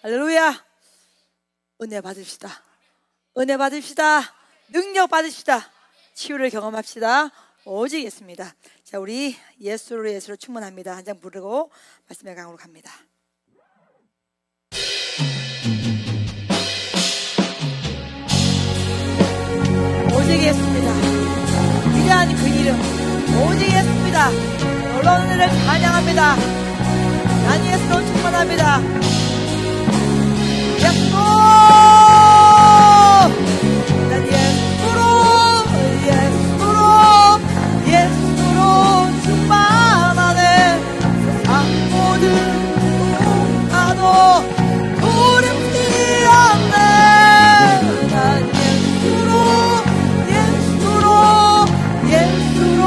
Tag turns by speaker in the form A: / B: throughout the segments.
A: 할렐루야. 은혜 받읍시다. 은혜 받읍시다. 능력 받읍시다. 치유를 경험합시다. 오직 예수입니다. 자, 우리 예수로 충분합니다. 한 장 부르고 말씀의 강으로 갑니다. 오직 예수입니다. 위대한 그 이름 오직 예수입니다. 놀라운 은혜를 찬양합니다. 난 예수로 충만합니다. 예수로, 난 예수로 충만하네. 세상 모든 공화도 두렵지 않네. 난 예수로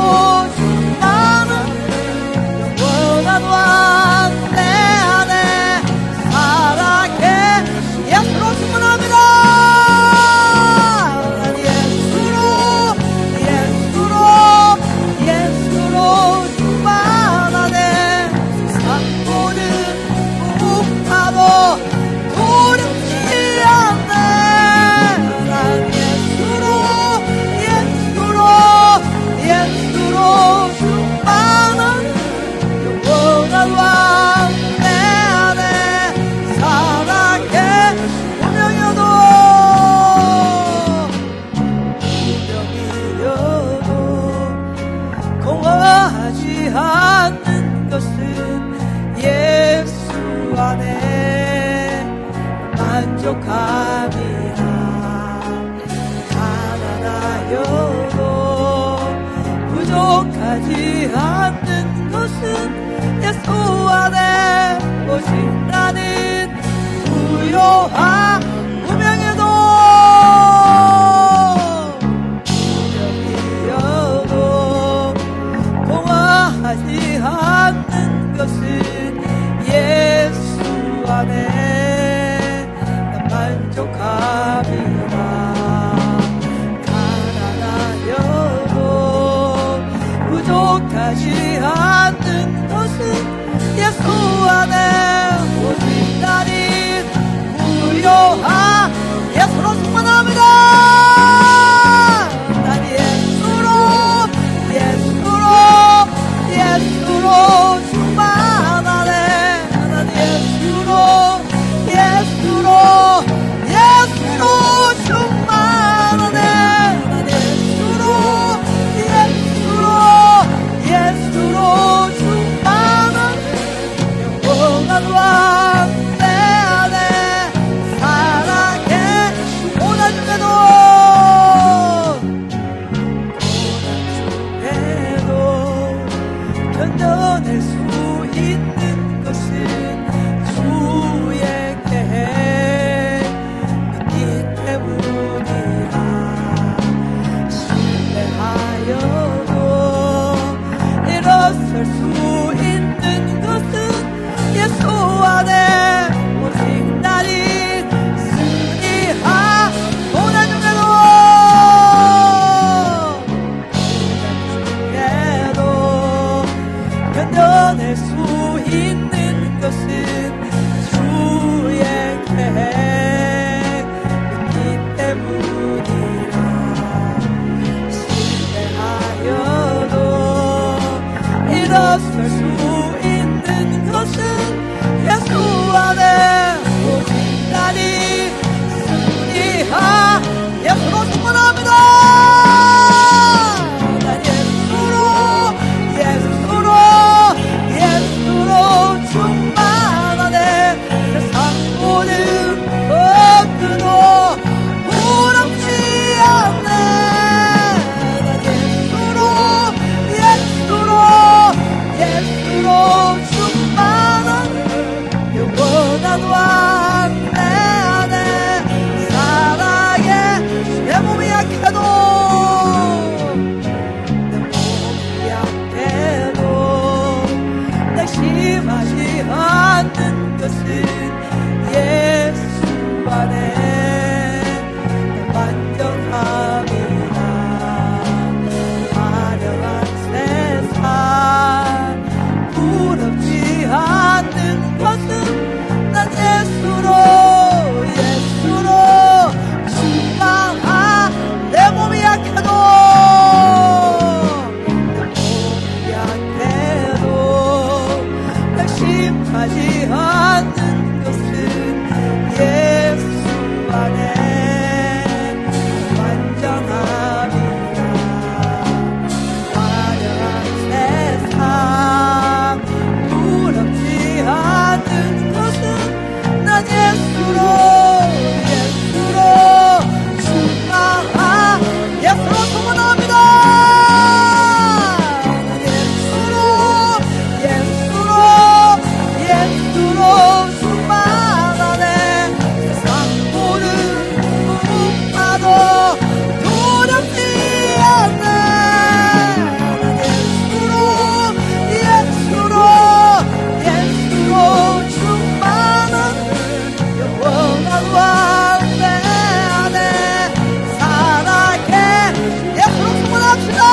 A: 충만한 영원한 왕 내 안에 살아계. 예수로 충만합니다. 난 예수로 충만하네. 세상 모든 공파도 두렵지 않네. 난 예수로 충만한 영원한 왕 내 안에 살아계. 운명이여도 공허하지 않는 것은 예수 안에 만족함이라. 가난하여도 부족하지 않는 것은 예수 안에 오직 나는 부요한. 운명이여도 공허하지 않는 것은 예수 안에 난 만족함이라. 가난하여도 부족하지 않는 것은 예수 안에 오직 나는 부요한. 예수로 충만합니다. 난 예수로 충만하네. 난 예수로 충만하네. 난 예수로 충만한 영원한 왕 내 안에 살아계. 고난 중에도 견뎌낼 수 있는 것은 주의 계획 있기 때문이라. 신뢰하여도 일어설 수 있는 것은 예수 안에 오직 나를 승리하. 고난 중에도 견뎌낼 수 있는 것은 주의 계획 있기 때문이라. 신뢰하여도 일어설 수 있는 것은 예수 안에 오직 나를 승리하. 예수로 충만합니다. 난 예수로 충만하네. 세상 모든 것도 부럽지 않네. 난 예수로 충만한 영원한 왕 내 안에 살아계. 내 몸이 약해도 심하지 않는 것은 예수 안에 만족함이라. 화려한 세상 부럽지 않는 것은 난 예수로 의심하지 않는 것은 예수 안에 완전합니다. 화려한 세상 부럽지 않는 것은 난 예수로 충만한 예수로 소문합니다. 예수로 충만하네. 세상 모든 무파도 두렵지 않네. 예수로 충만하네. 영원한 왕대 안에 살아게 예수로 충만합시다.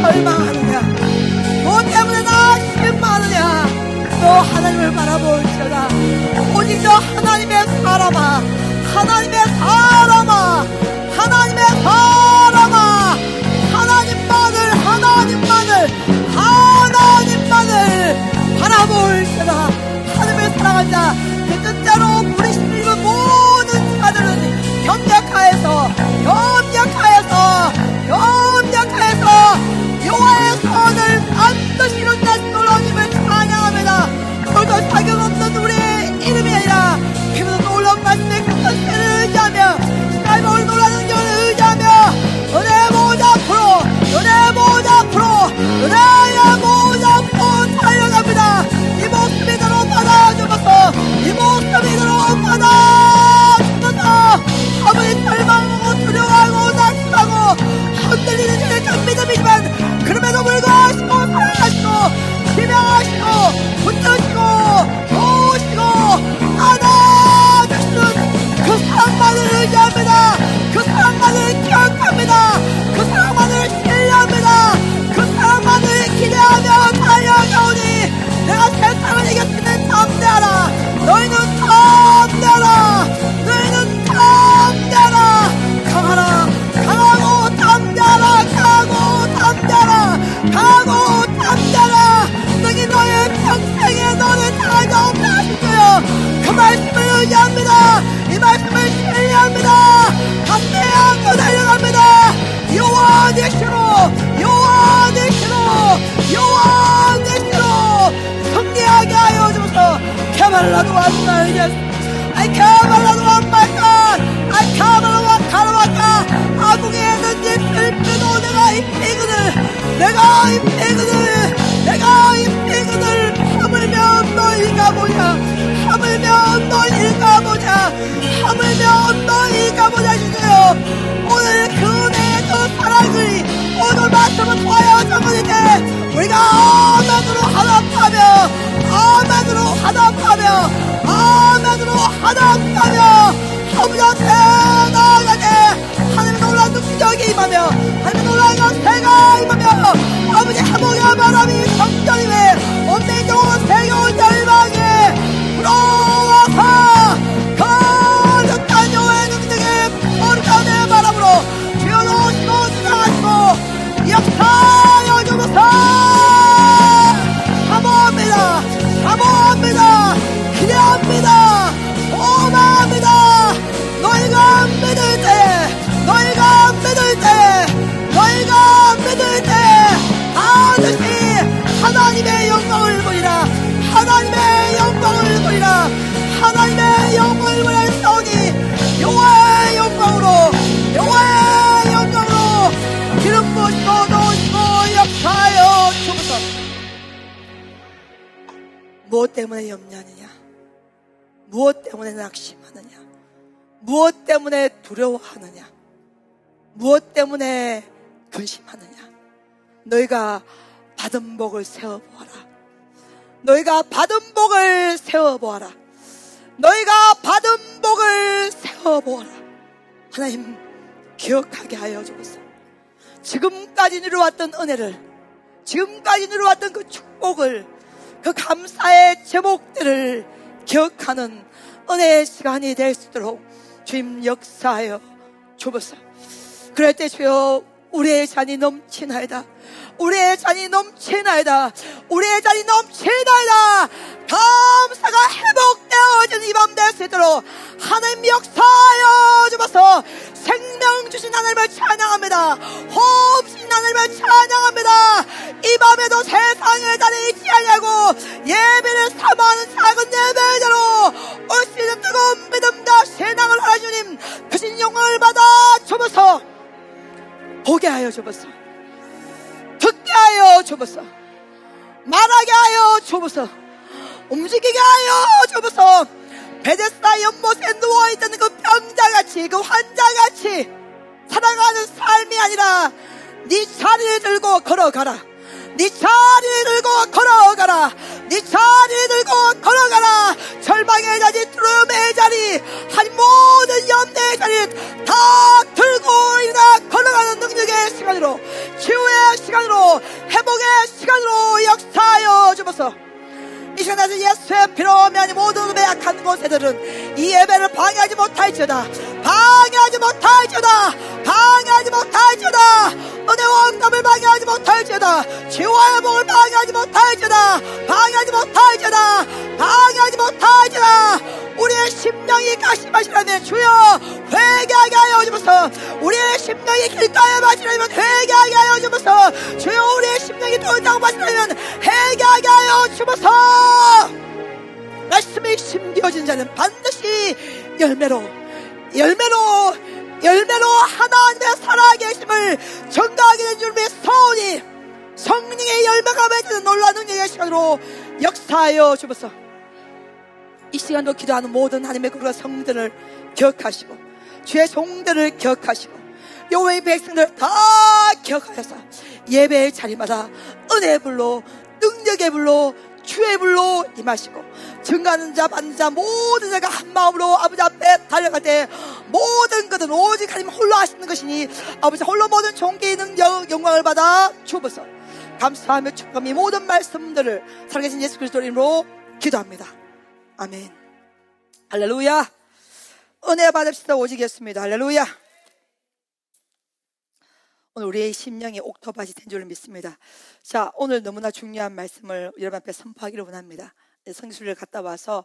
A: 절망하느냐? 뭐 때문에 낙심하느냐? 너 하나님을 바라볼지어다. 오직 저 하나님의 사람아, 하나님의 사람아, 하나님의 사람아, 하나님만을 바라볼지어다. 하나님을 사랑한 자, 그 뜻대로 부르심을 입은 모든 자들은 협력하여서 여호와의 선을 반드시 이룬다는 놀라움을 찬양합니다. 오늘도 자격 없는 우리의 이름이 아니라 그분은 놀라운 말씀의 그 선세를 의지하며 하나님 우리 놀라는 경을 의지하며 너네 모자 앞으로 달려갑니다. 이 모습 이대로 받아주면서 아무리 절망하고 두려워하고 낙심하고 흔들리는 일은 믿음이지만 그럼에도 불구하고 사랑하시고 지명하시고 붙드시고 도우시고 안아주시는 그 사랑만을 의지합니다. 그 사랑만을 기억합니다. 그 사랑만을 신뢰합니다. 그 사랑만을 기대하며 달려가오니 내가 세상을 이겼으면 담대하라. 너희는 담대하라. 강하고 담대하라. 너희 너의 평생에 너를 당하지 없게 하실 거예요. 그 말씀을 의지합니다. 이 말씀을 신뢰합니다. 함께 안고 달려갑니다. 여호와 내 시로 승리하게 하여 주소서. 캐말라도 왔다. 아이 캐말라도 왔다. 아이 캐말라도 왔다. 아궁에 던진 들뼈도 내가 이 패근을 하물며 너희가 뭐냐 주세요. 오늘 그 은혜의 그 사랑을 오늘 말씀을 통하여 정언일 때 우리가 아멘으로 하나하며 아버지와 대나가게 하나님의 놀라운 능력이 임하며 하나님의 놀라운 역사가 임하며 아버지 하복의 바람이 성전임에 온내적으로 새겨온 열방에 불어와서 거룩한 여호와의 능력에 거룩한 바람으로 주여 오시고 지나가시고 역사하여 주소서. 무엇 때문에 염려하느냐? 무엇 때문에 낙심하느냐? 무엇 때문에 두려워하느냐? 무엇 때문에 근심하느냐? 너희가 받은 복을 세워보아라. 너희가 받은 복을 세워보아라. 너희가 받은 복을 세워보아라. 하나님 기억하게 하여 주옵소서. 지금까지 누려왔던 은혜를, 지금까지 누려왔던 그 축복을, 그 감사의 제목들을 기억하는 은혜의 시간이 될 수 있도록 주님 역사하여 주옵소서. 그럴 때 주여 우리의 잔이 넘치나이다. 우리의 잔이 넘치나이다. 우리의 잔이 넘치나이다. 감사가 회복되어지는 이 밤 될 수 있도록 하나님 역사하여 주옵소서. 생명 주신 하나님을 찬양합니다. 호흡 주신 하나님을 찬양합니다. 이 밤에도 세상의 잔에 있지 아니하고 예배를 사모하는 작은 예배대로 올 수 있는 뜨거운 믿음과 신앙을 하나 주님 크신 영광을 받아 주옵소서. 보게 하여 주옵소서. 듣게 하여 주옵소서. 말하게 하여 주옵소서. 움직이게 하여 주옵소서. 베데스다 연못에 누워있던 그 병자같이, 그 환자같이 살아가는 삶이 아니라 네 자리를 들고 걸어가라. 네 자리를 들고 걸어가라. 네 자리를 들고 걸어가라. 절망의 자리, 두려움의 자리, 한 모든 염려의 자리 다 들고 일어나 걸어가는 능력의 시간으로, 치유의 시간으로, 회복의 시간으로 역사하여 주옵소서. 이 시간에서 예수의 피로 면이 모든 매약한 곳에들은 이 예배를 방해하지 못할지어다. 방해하지 못할지어다. 방해하지 못할지어다. 은혜와 응답을 방해하지 못할지어다. 치유와 회복을 방해하지 못할지어다. 방해하지 못할지어다. 방해하지 못할지어다. 우리의 심령이 가시마시라면 주여 회개하게 하여 주옵소서. 우리의 심령이 길가에 마시라면 회개하게 하여 주옵소서. 주여 우리의 심령이 돌다고 마시라면 회개하게 하여 주옵소서. 말씀이 심겨진 자는 반드시 열매로 하나님의 살아계심을 전가하게 된 줄 믿사오니 성령의 열매가 맺는 놀라운 능력의 시간으로 역사하여 주옵소서. 이 시간도 기도하는 모든 하나님의 거룩한 성들을 기억하시고 주의 종들을 기억하시고 여호와의 백성들을 다 기억하여서 예배의 자리마다 은혜의 불로, 능력의 불로, 주의 불로 임하시고 증가하는 자, 받는 자 모든 자가 한 마음으로 아버지 앞에 달려갈 때 모든 것은 오직 하나님 홀로 하시는 것이니 아버지 홀로 모든 존귀, 능력, 영광을 받아 주옵소서. 감사하며 축복하며 모든 말씀들을 살아계신 예수 그리스도 이름으로 기도합니다. 아멘. 할렐루야. 은혜 받읍시다. 오직 예수입니다. 할렐루야. 오늘 우리의 심령이 옥토밭이 된 줄 믿습니다. 자, 오늘 너무나 중요한 말씀을 여러분 앞에 선포하기를 원합니다. 성지순례를 갔다 와서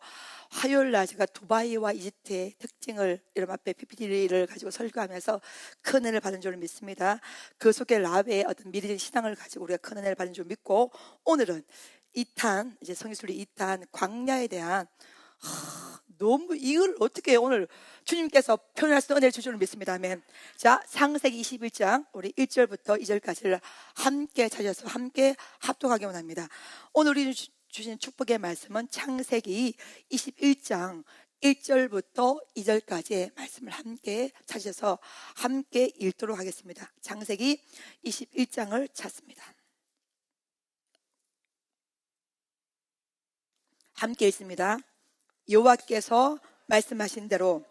A: 화요일 날 제가 두바이와 이집트의 특징을 여러분 앞에 PPT를 가지고 설교하면서 큰 은혜를 받은 줄 믿습니다. 그 속에 라베의 어떤 미래적인 신앙을 가지고 우리가 큰 은혜를 받은 줄 믿고, 오늘은 2탄, 이제 성지순례 2탄 광야에 대한 너무 이걸 어떻게 오늘 주님께서 표현할 수 있는 은혜를 주시는 줄 믿습니다. 아멘. 자, 창세기 21장 우리 1절부터 2절까지를 함께 찾아서 함께 합독하기 원합니다. 오늘 우리 주신 축복의 말씀은 창세기 21장 1절부터 2절까지의 말씀을 함께 찾으셔서 함께 읽도록 하겠습니다. 창세기 21장을 찾습니다. 함께 읽습니다. 여호와께서 말씀하신 대로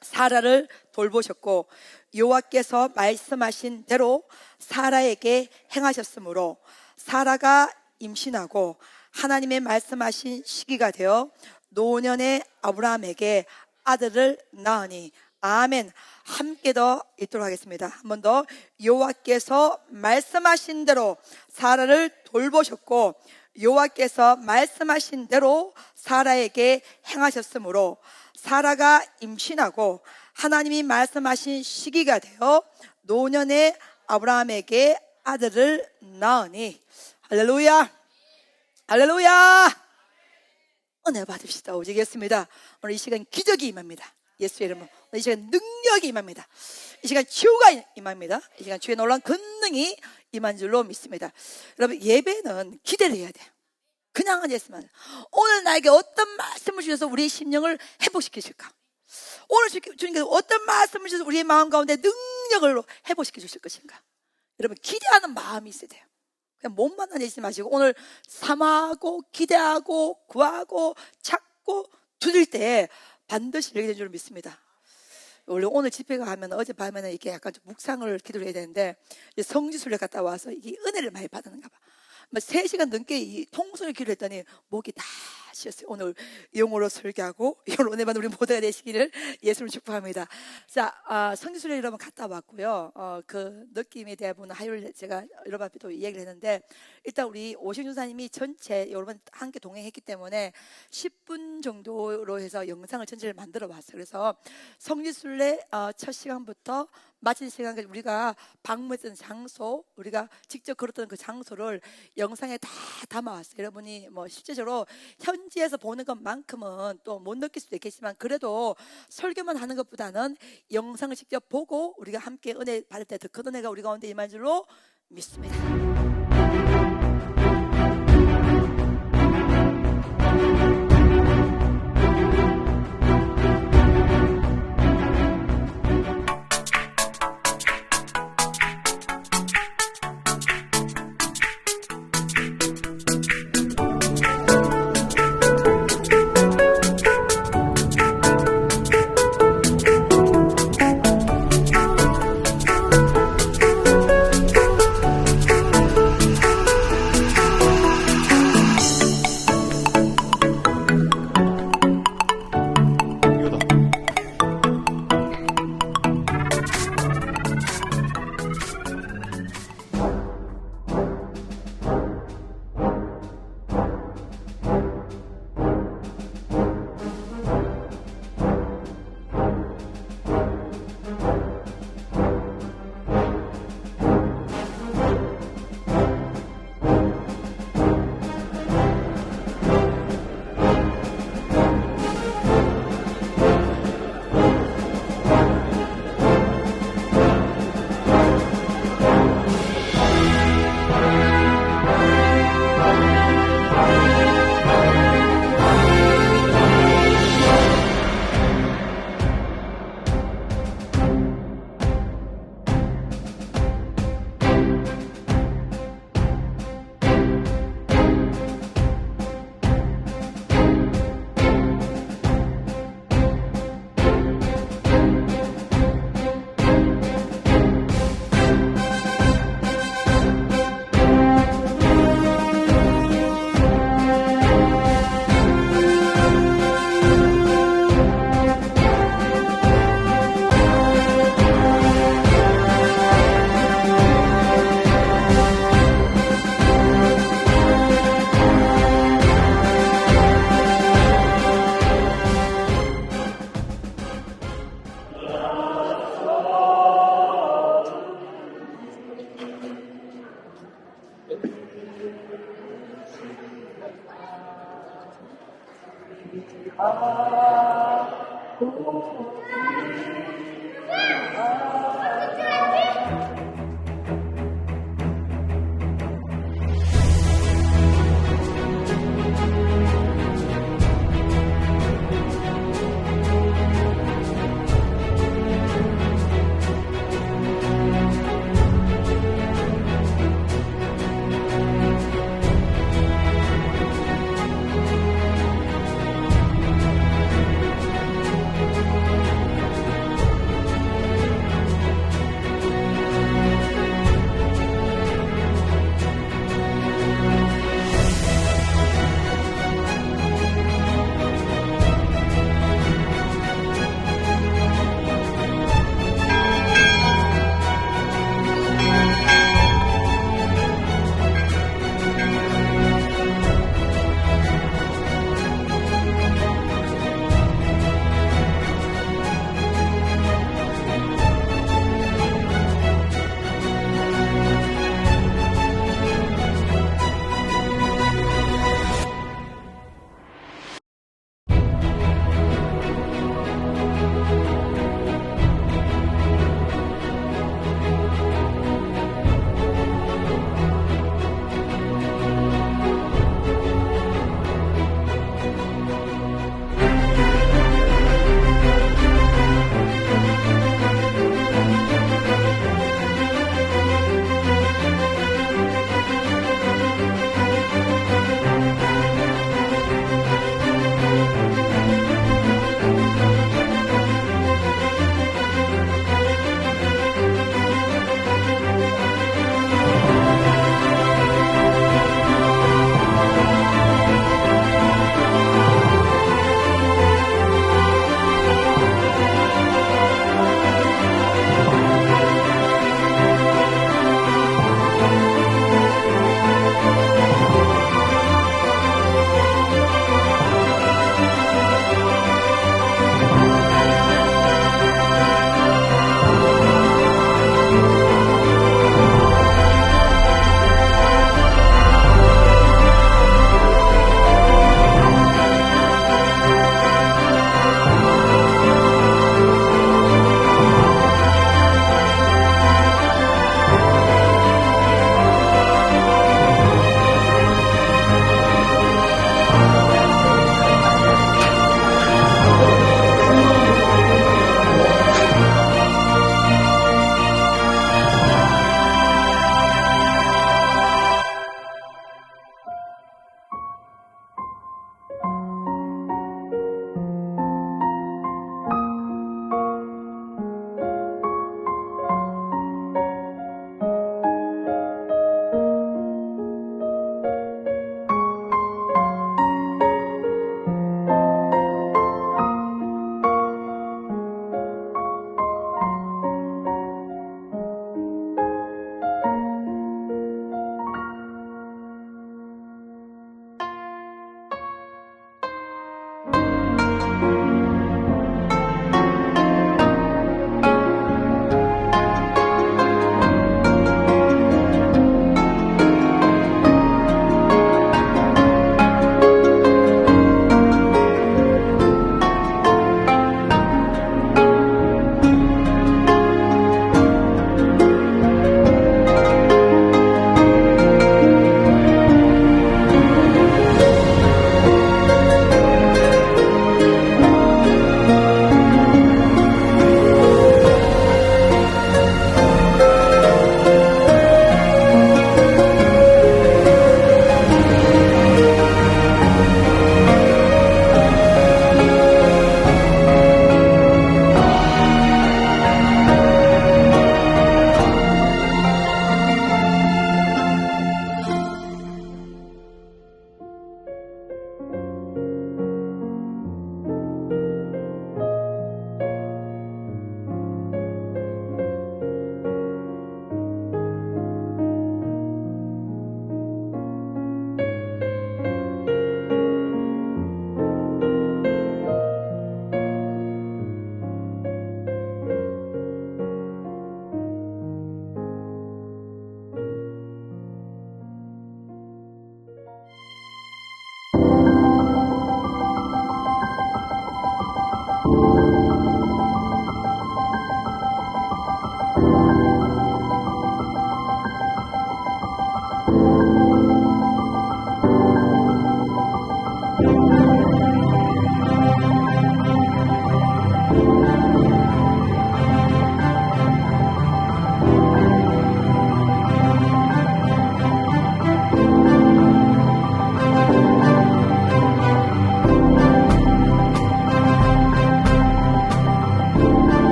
A: 사라를 돌보셨고 여호와께서 말씀하신 대로 사라에게 행하셨으므로 사라가 임신하고 하나님의 말씀하신 시기가 되어 노년의 아브라함에게 아들을 낳으니. 아멘. 함께 더 읽도록 하겠습니다. 한 번 더. 여호와께서 말씀하신 대로 사라를 돌보셨고 여호와께서 말씀하신 대로 사라에게 행하셨으므로 사라가 임신하고 하나님이 말씀하신 시기가 되어 노년의 아브라함에게 아들을 낳으니. 할렐루야. 할렐루야. 은혜 받읍시다. 오직겠습니다. 오늘 이 시간 기적이 임합니다. 예수의 이름으로. 오늘 이 시간 능력이 임합니다. 이 시간 치유가 임합니다. 이 시간 주의 놀라운 권능이 임한 줄로 믿습니다. 여러분, 예배는 기대를 해야 돼요. 그냥 앉아있으면 오늘 나에게 어떤 말씀을 주셔서 우리의 심령을 회복시키실까? 오늘 주님께서 어떤 말씀을 주셔서 우리의 마음 가운데 능력을 회복시켜 주실 것인가? 여러분 기대하는 마음이 있어야 돼요. 그냥 몸만 앉아있지 마시고 오늘 삼하고 기대하고 구하고 찾고 두들 때 반드시 이루게 된 줄 믿습니다. 원래 오늘 집회가 하면 어젯밤에는 이렇게 약간 좀 묵상을 기도를 해야 되는데 성지순례 갔다 와서 이게 은혜를 많이 받았는가 봐. 3시간 넘게 이 통성을 기도했더니 목이 다 쉬었어요. 오늘 영어로 설교하고 이걸 은혜 받는 우리 모두가 되시기를 예수를 축복합니다. 자, 성지순례 여러분 갔다 왔고요. 그 느낌에 대한 화요일 제가 여러분 앞에 또 이야기를 했는데 일단 우리 오신 주사님이 전체 여러분 함께 동행했기 때문에 10분 정도로 해서 영상을 전체를 만들어 왔어요. 그래서 성지순례 첫 시간부터 마친 시간까지 우리가 방문했던 장소, 우리가 직접 걸었던 그 장소를 영상에 다 담아왔어요. 여러분이 뭐 실제적으로 현지에서 보는 것만큼은 또 못 느낄 수도 있겠지만 그래도 설교만 하는 것보다는 영상을 직접 보고 우리가 함께 은혜 받을 때 더 큰 은혜가 우리 가운데 임할 줄로 믿습니다.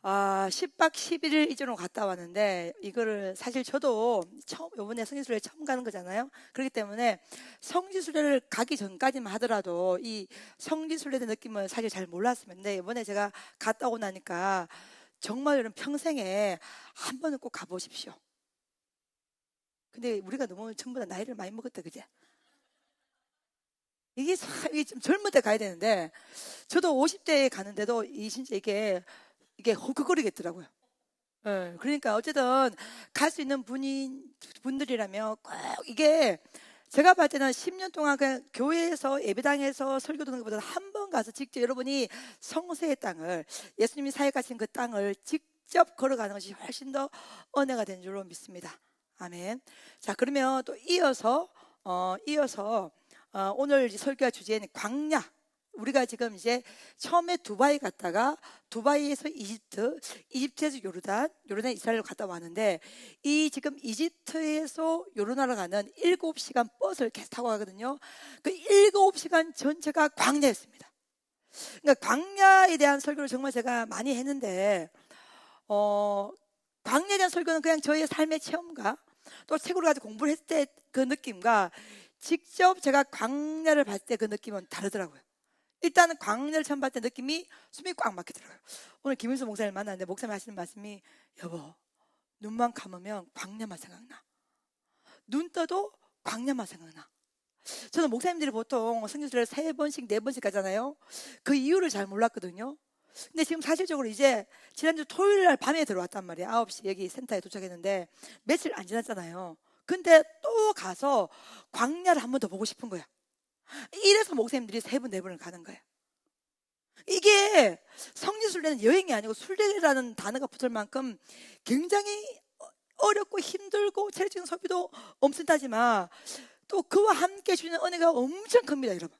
A: 10박 11일 이전으로 갔다 왔는데, 이거를 사실 저도 요번에 성지순례 처음 가는 거잖아요. 그렇기 때문에 성지순례를 가기 전까지만 하더라도 이 성지순례의 느낌을 사실 잘 몰랐습니다. 근데 이번에 제가 갔다 오고 나니까 정말 여러분 평생에 한 번은 꼭 가보십시오. 근데 우리가 너무 전부 다 나이를 많이 먹었다, 그제? 이게 좀 젊을 때 가야 되는데, 저도 50대에 가는데도 진짜 이게 허그거리겠더라고요. 예, 그러니까 어쨌든 갈 수 있는 분들이라면 꼭 이게 제가 봤을 때는 10년 동안 그냥 교회에서 예배당에서 설교 듣는 것보다 한 번 가서 직접 여러분이 성소의 땅을, 예수님이 사역하신 그 땅을 직접 걸어가는 것이 훨씬 더 은혜가 되는 줄로 믿습니다. 아멘. 자, 그러면 또 이어서 오늘 설교 주제는 광야. 우리가 지금 이제 처음에 두바이 갔다가 두바이에서 이집트에서 요르단 이스라엘로 갔다 왔는데, 이 지금 이집트에서 요르단으로 가는 7시간 버스를 계속 타고 가거든요. 그 7시간 전체가 광야였습니다. 그러니까 광야에 대한 설교를 정말 제가 많이 했는데, 광야에 대한 설교는 그냥 저의 삶의 체험과 또 책으로 가지고 공부를 했을 때 그 느낌과 직접 제가 광야를 봤을 때 그 느낌은 다르더라고요. 일단은 광야를 처음 봤을 때 느낌이 숨이 꽉 막히더라고요. 오늘 김일수 목사님 만났는데 목사님 하시는 말씀이, 여보, 눈만 감으면 광야만 생각나. 눈 떠도 광야만 생각나. 저는 목사님들이 보통 성경을 3번씩 4번씩 가잖아요. 그 이유를 잘 몰랐거든요. 근데 지금 사실적으로 이제 지난주 토요일 날 밤에 들어왔단 말이에요. 9시 여기 센터에 도착했는데 며칠 안 지났잖아요. 근데 또 가서 광야를 한 번 더 보고 싶은 거야. 이래서 목사님들이 3번 4번을 가는 거예요. 이게 성지순례는 여행이 아니고 순례라는 단어가 붙을 만큼 굉장히 어렵고 힘들고 체력적인 소비도 엄청나지만 또 그와 함께 주는 은혜가 엄청 큽니다, 여러분.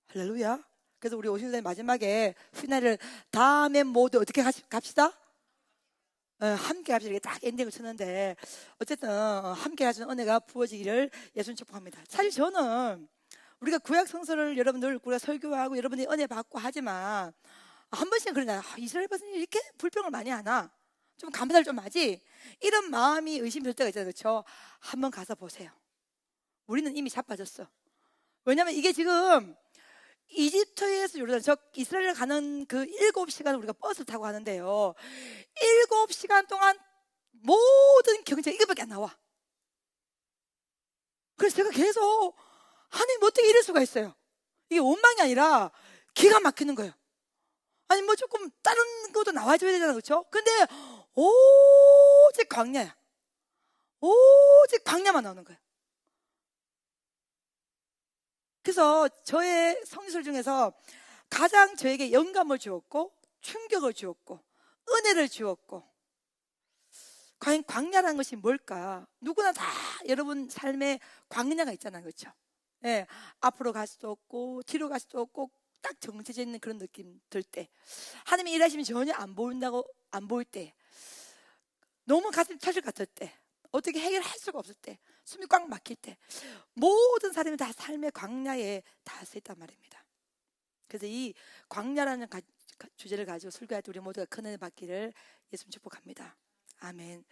A: 할렐루야. 그래서 우리 오신 선생님 마지막에 휘나를 다음에 모두 어떻게 갑시다? 함께 합시다. 이렇게 딱 엔딩을 쳤는데, 어쨌든 함께 하시는 은혜가 부어지기를 예수님 축복합니다. 사실 저는 우리가 구약 성서를 여러분들 우리가 설교하고 여러분이 은혜 받고 하지만 한 번씩은 그러잖아요. 이스라엘 백성이 이렇게 불평을 많이 하나? 좀 감사를 좀 하지? 이런 마음이 의심될 때가 있잖아요. 그렇죠? 한번 가서 보세요. 우리는 이미 자빠졌어. 왜냐하면 이게 지금 이집트에서 요르단, 이스라엘 가는 그 7시간 우리가 버스를 타고 가는데요, 7시간 동안 모든 경제가 이것밖에 안 나와. 그래서 제가 계속, 하나님 어떻게 이럴 수가 있어요? 이게 원망이 아니라 기가 막히는 거예요. 아니 뭐 조금 다른 것도 나와줘야 되잖아요. 그렇죠? 근데 오직 광야야. 오직 광야만 나오는 거예요. 그래서 저의 성지설 중에서 가장 저에게 영감을 주었고 충격을 주었고 은혜를 주었고, 과연 광야라는 것이 뭘까? 누구나 다 여러분 삶에 광야가 있잖아요. 그렇죠? 예, 앞으로 갈 수도 없고 뒤로 갈 수도 없고 딱 정해져 있는 그런 느낌 들 때, 하나님이 일하시면 전혀 안 보일 때, 너무 가슴이 터질 것 같을 때, 어떻게 해결할 수가 없을 때, 숨이 꽉 막힐 때, 모든 사람이 다 삶의 광야에 닿았을 있단 말입니다. 그래서 이 광야라는 주제를 가지고 설교할 때 우리 모두가 큰 은혜 받기를 예수님 축복합니다. 아멘.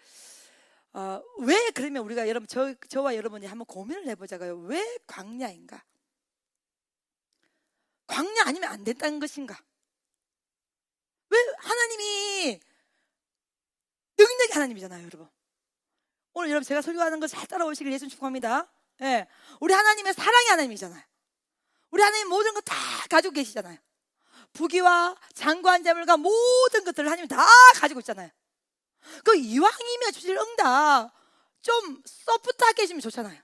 A: 왜 그러면 우리가 저와 여러분이 한번 고민을 해보자고요. 왜 광야인가? 광야 아니면 안 된다는 것인가? 왜 하나님이 능력의 하나님이잖아요, 여러분. 오늘 여러분 제가 설교하는 거 잘 따라오시길 예수님 축복합니다. 예, 우리 하나님의 사랑의 하나님이잖아요. 우리 하나님 모든 거 다 가지고 계시잖아요. 부귀와 장관 재물과 모든 것들을 하나님 다 가지고 있잖아요. 그 이왕이면 주실 응답 좀 소프트하게 해주면 좋잖아요.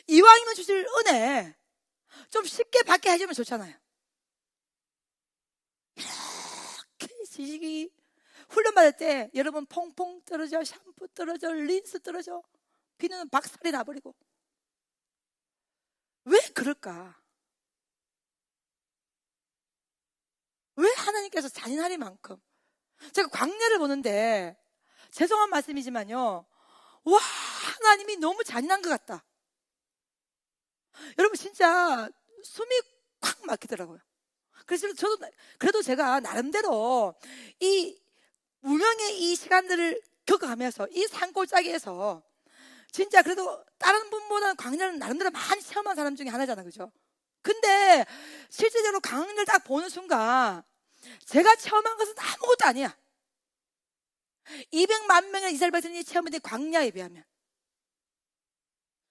A: 이왕이면 주실 은혜 좀 쉽게 받게 해주면 좋잖아요. 이렇게 지식이 훈련 받을 때 여러분 퐁퐁 떨어져, 샴푸 떨어져, 린스 떨어져, 비누는 박살이 나버리고. 왜 그럴까? 왜 하나님께서 잔인하리만큼, 제가 광야를 보는데 죄송한 말씀이지만요, 와, 하나님이 너무 잔인한 것 같다. 여러분 진짜 숨이 콱 막히더라고요. 그래서 그래도 제가 나름대로 이 무명의 이 시간들을 겪어가면서 이 산골짜기에서 진짜 그래도 다른 분보다는 광야를 나름대로 많이 체험한 사람 중에 하나잖아, 그죠? 근데 실제적으로 광야를 딱 보는 순간 제가 체험한 것은 아무것도 아니야. 200만 명의 이스라엘 백성이 체험한 광야에 비하면.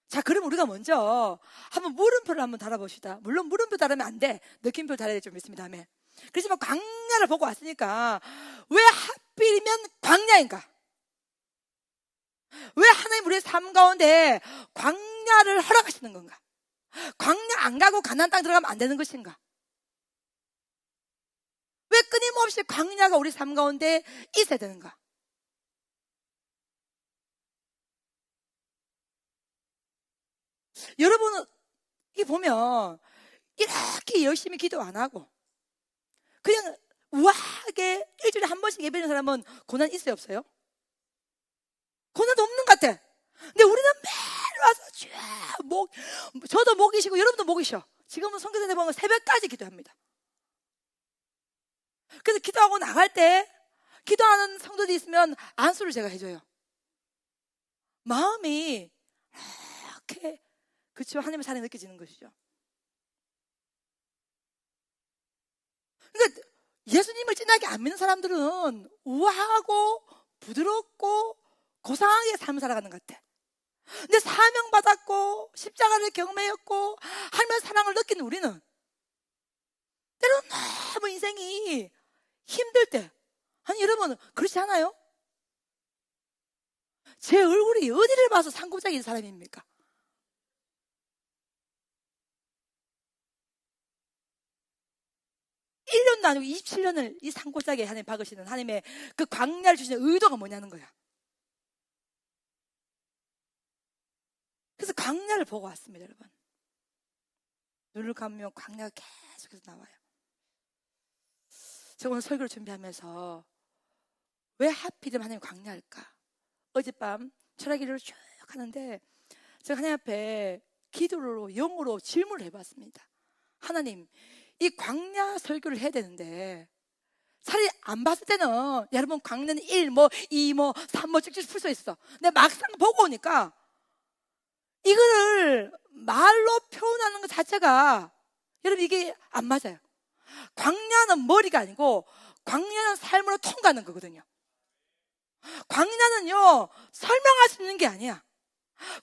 A: 자, 그럼 우리가 먼저 한번 물음표를 한번 달아봅시다. 물론 물음표 달으면 안 돼. 느낌표 달아야 될 줄 믿습니다. 아멘. 그렇지만 광야를 보고 왔으니까 왜 하필이면 광야인가? 왜 하나님 우리의 삶 가운데 광야를 허락하시는 건가? 광야 안 가고 가나안 땅 들어가면 안 되는 것인가? 왜 끊임없이 광야가 우리 삶 가운데 있어야 되는가? 여러분은 이 보면 이렇게 열심히 기도 안 하고 그냥 우아하게 일주일에 한 번씩 예배하는 사람은 고난 있어요, 없어요? 고난도 없는 것 같아. 근데 우리는 매일 와서 저도 목이시고 여러분도 목이셔. 지금은 성경에 보면 새벽까지 기도합니다. 그래서 기도하고 나갈 때 기도하는 성도들이 있으면 안수를 제가 해줘요. 마음이 이렇게 그렇죠, 하나님의 사랑이 느껴지는 것이죠. 그러니까 예수님을 진하게 안 믿는 사람들은 우아하고 부드럽고 고상하게 삶을 살아가는 것 같아. 근데 사명받았고 십자가를 경험했고 하나님의 사랑을 느끼는 우리는 때로는 너무 인생이 힘들 때, 아니 여러분 그렇지 않아요? 제 얼굴이 어디를 봐서 산골짜기인 사람입니까? 일 년도 아니고 27년을 이 산골짜기에 하나님 박으시는 하나님의 그 광야를 주시는 의도가 뭐냐는 거야. 그래서 광야를 보고 왔습니다, 여러분. 눈을 감으면 광야가 계속해서 나와요. 제가 오늘 설교를 준비하면서 왜 하필이면 하나님 광야일까? 어젯밤 철학기를 쭉 하는데 제가 하나님 앞에 기도로 영어로 질문을 해봤습니다. 하나님, 이 광야 설교를 해야 되는데 차라리 안 봤을 때는 여러분 광야는 1, 2, 3 쭉쭉 풀 수 있어. 근데 막상 보고 오니까 이거를 말로 표현하는 것 자체가 여러분 이게 안 맞아요. 광야는 머리가 아니고 광야는 삶으로 통과하는 거거든요. 광야는요 설명할 수 있는 게 아니야.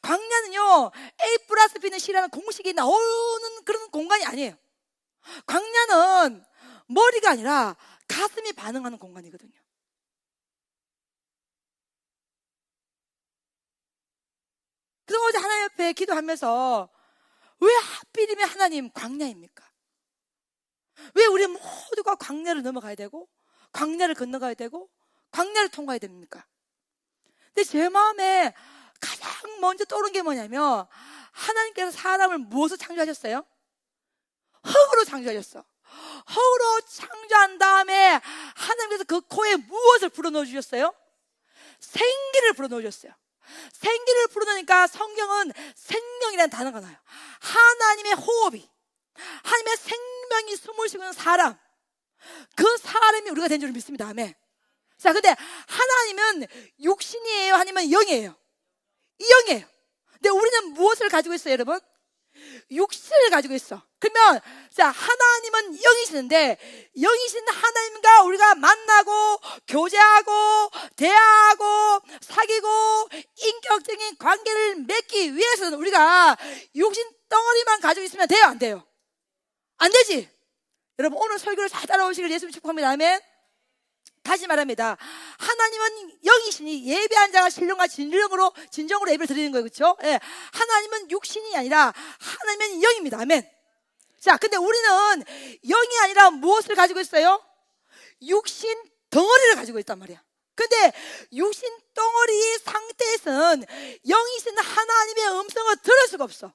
A: 광야는요 A 플러스 B는 C라는 공식이 나오는 그런 공간이 아니에요. 광야는 머리가 아니라 가슴이 반응하는 공간이거든요. 그래서 어제 하나님 옆에 기도하면서 왜 하필이면 하나님 광야입니까? 왜 우리 모두가 광야를 넘어가야 되고 광야를 건너가야 되고 광야를 통과해야 됩니까? 근데 제 마음에 가장 먼저 떠오른 게 뭐냐면 하나님께서 사람을 무엇으로 창조하셨어요? 흙으로 창조하셨어. 흙으로 창조한 다음에 하나님께서 그 코에 무엇을 불어넣어 주셨어요? 생기를 불어넣어 주셨어요. 생기를 불어넣으니까 성경은 생명이라는 단어가 나요. 하나님의 호흡이, 하나님의 생명이 숨을 쉬고 있는 사람, 그 사람이 우리가 된 줄 믿습니다. 아멘. 자, 근데 하나님은 육신이에요? 아니면 영이에요? 영이에요. 근데 우리는 무엇을 가지고 있어요, 여러분? 육신을 가지고 있어. 그러면 자, 하나님은 영이시는데 영이신 하나님과 우리가 만나고 교제하고 대화하고 사귀고 인격적인 관계를 맺기 위해서는 우리가 육신 덩어리만 가지고 있으면 돼요, 안 돼요? 안 되지. 여러분 오늘 설교를 잘 따라오시길 예수님 축복합니다. 아멘. 다시 말합니다. 하나님은 영이시니 예배한 자가 신령과 진정으로 예배를 드리는 거예요. 그렇죠? 예. 하나님은 육신이 아니라 하나님은 영입니다. 아멘. 자, 근데 우리는 영이 아니라 무엇을 가지고 있어요? 육신 덩어리를 가지고 있단 말이야. 근데 육신 덩어리 상태에서는 영이신 하나님의 음성을 들을 수가 없어.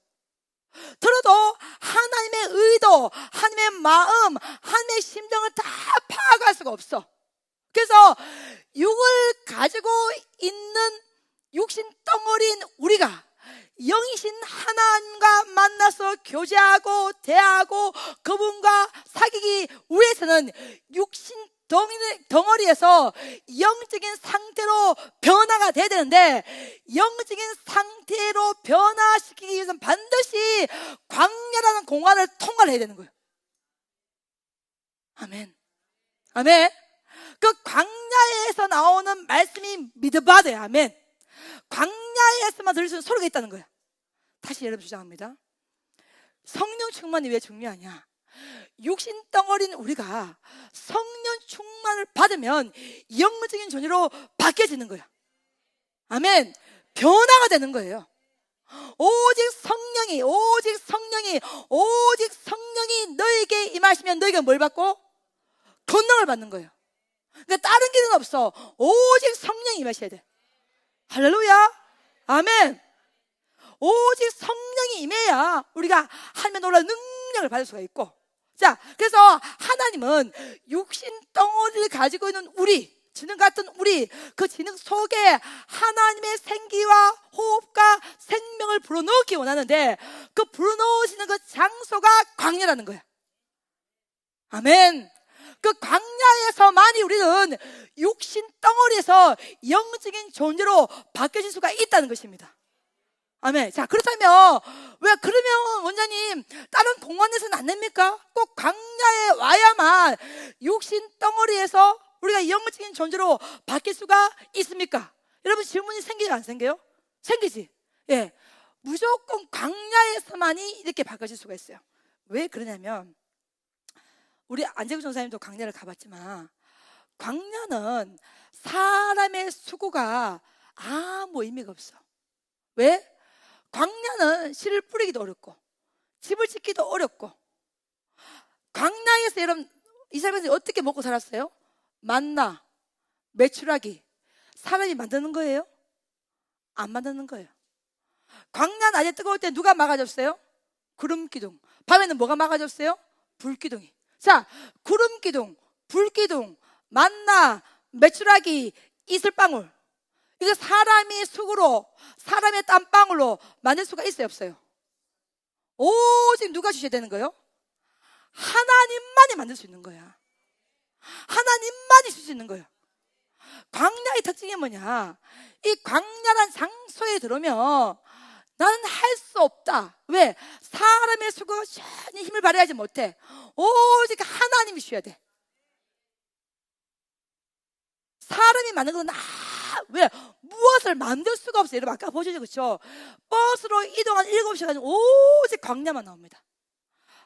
A: 들어도 하나님의 의도, 하나님의 마음, 하나님의 심정을 다 파악할 수가 없어. 그래서 육을 가지고 있는 육신 덩어리인 우리가 영이신 하나님과 만나서 교제하고 대하고 그분과 사귀기 위해서는 육신 덩어리에서 영적인 상태로 변화가 돼야 되는데, 영적인 상태로 변화시키기 위해서는 반드시 광야라는 공간을 통과를 해야 되는 거예요. 아멘. 아멘. 그 광야에서 나오는 말씀이 미드바드예요. 아멘. 광야에서만 들을 수 있는 소리가 있다는 거예요. 다시 여러분 주장합니다. 성령 충만이 왜 중요하냐? 육신 덩어리는 우리가 성령 충만을 받으면 영적인 존재로 바뀌어지는 거야. 아멘. 변화가 되는 거예요. 오직 성령이 너에게 임하시면 너희가 뭘 받고? 권능을 받는 거예요. 그러니까 다른 길은 없어. 오직 성령이 임하셔야 돼. 할렐루야. 아멘. 오직 성령이 임해야 우리가 하나님의 놀라운 능력을 받을 수가 있고, 자, 그래서 하나님은 육신 덩어리를 가지고 있는 우리, 지능 같은 우리, 그 지능 속에 하나님의 생기와 호흡과 생명을 불어넣기 원하는데, 그 불어넣으시는 그 장소가 광야라는 거야. 아멘. 그 광야에서만이 우리는 육신 덩어리에서 영적인 존재로 바뀌어질 수가 있다는 것입니다. 아멘. 자, 그렇다면 왜 그러면 원장님 다른 공간에서는 안 됩니까? 꼭 광야에 와야만 육신 덩어리에서 우리가 영적인 존재로 바뀔 수가 있습니까? 여러분 질문이 생기지 안 생겨요? 생기지. 예, 무조건 광야에서만이 이렇게 바뀌어질 수가 있어요. 왜 그러냐면, 우리 안재구 전사님도 광야를 가봤지만, 광야는 사람의 수고가 아무 의미가 없어. 왜? 광야는 씨를 뿌리기도 어렵고 집을 짓기도 어렵고, 광야에서 여러분 이스라엘에서 어떻게 먹고 살았어요? 만나, 메추라기 사람이 만드는 거예요? 안 만드는 거예요. 광야 낮에 뜨거울 때 누가 막아줬어요? 구름기둥. 밤에는 뭐가 막아줬어요? 불기둥이. 자, 구름기둥, 불기둥, 만나, 메추라기, 이슬방울, 이거 사람이 수고로, 사람의 땀방울로 만들 수가 있어요, 없어요? 오직 누가 주셔야 되는 거예요? 하나님만이 만들 수 있는 거야. 하나님만이 줄 수 있는 거예요. 광야의 특징이 뭐냐? 이 광야란 장소에 들어오면 나는 할 수 없다. 왜? 사람의 수고가 전혀 힘을 발휘하지 못해. 오직 하나님이 주셔야 돼. 사람이 만든 건 왜? 무엇을 만들 수가 없어요. 여러분 아까 보셨죠? 그렇죠? 버스로 이동한 7시간 오직 광야만 나옵니다.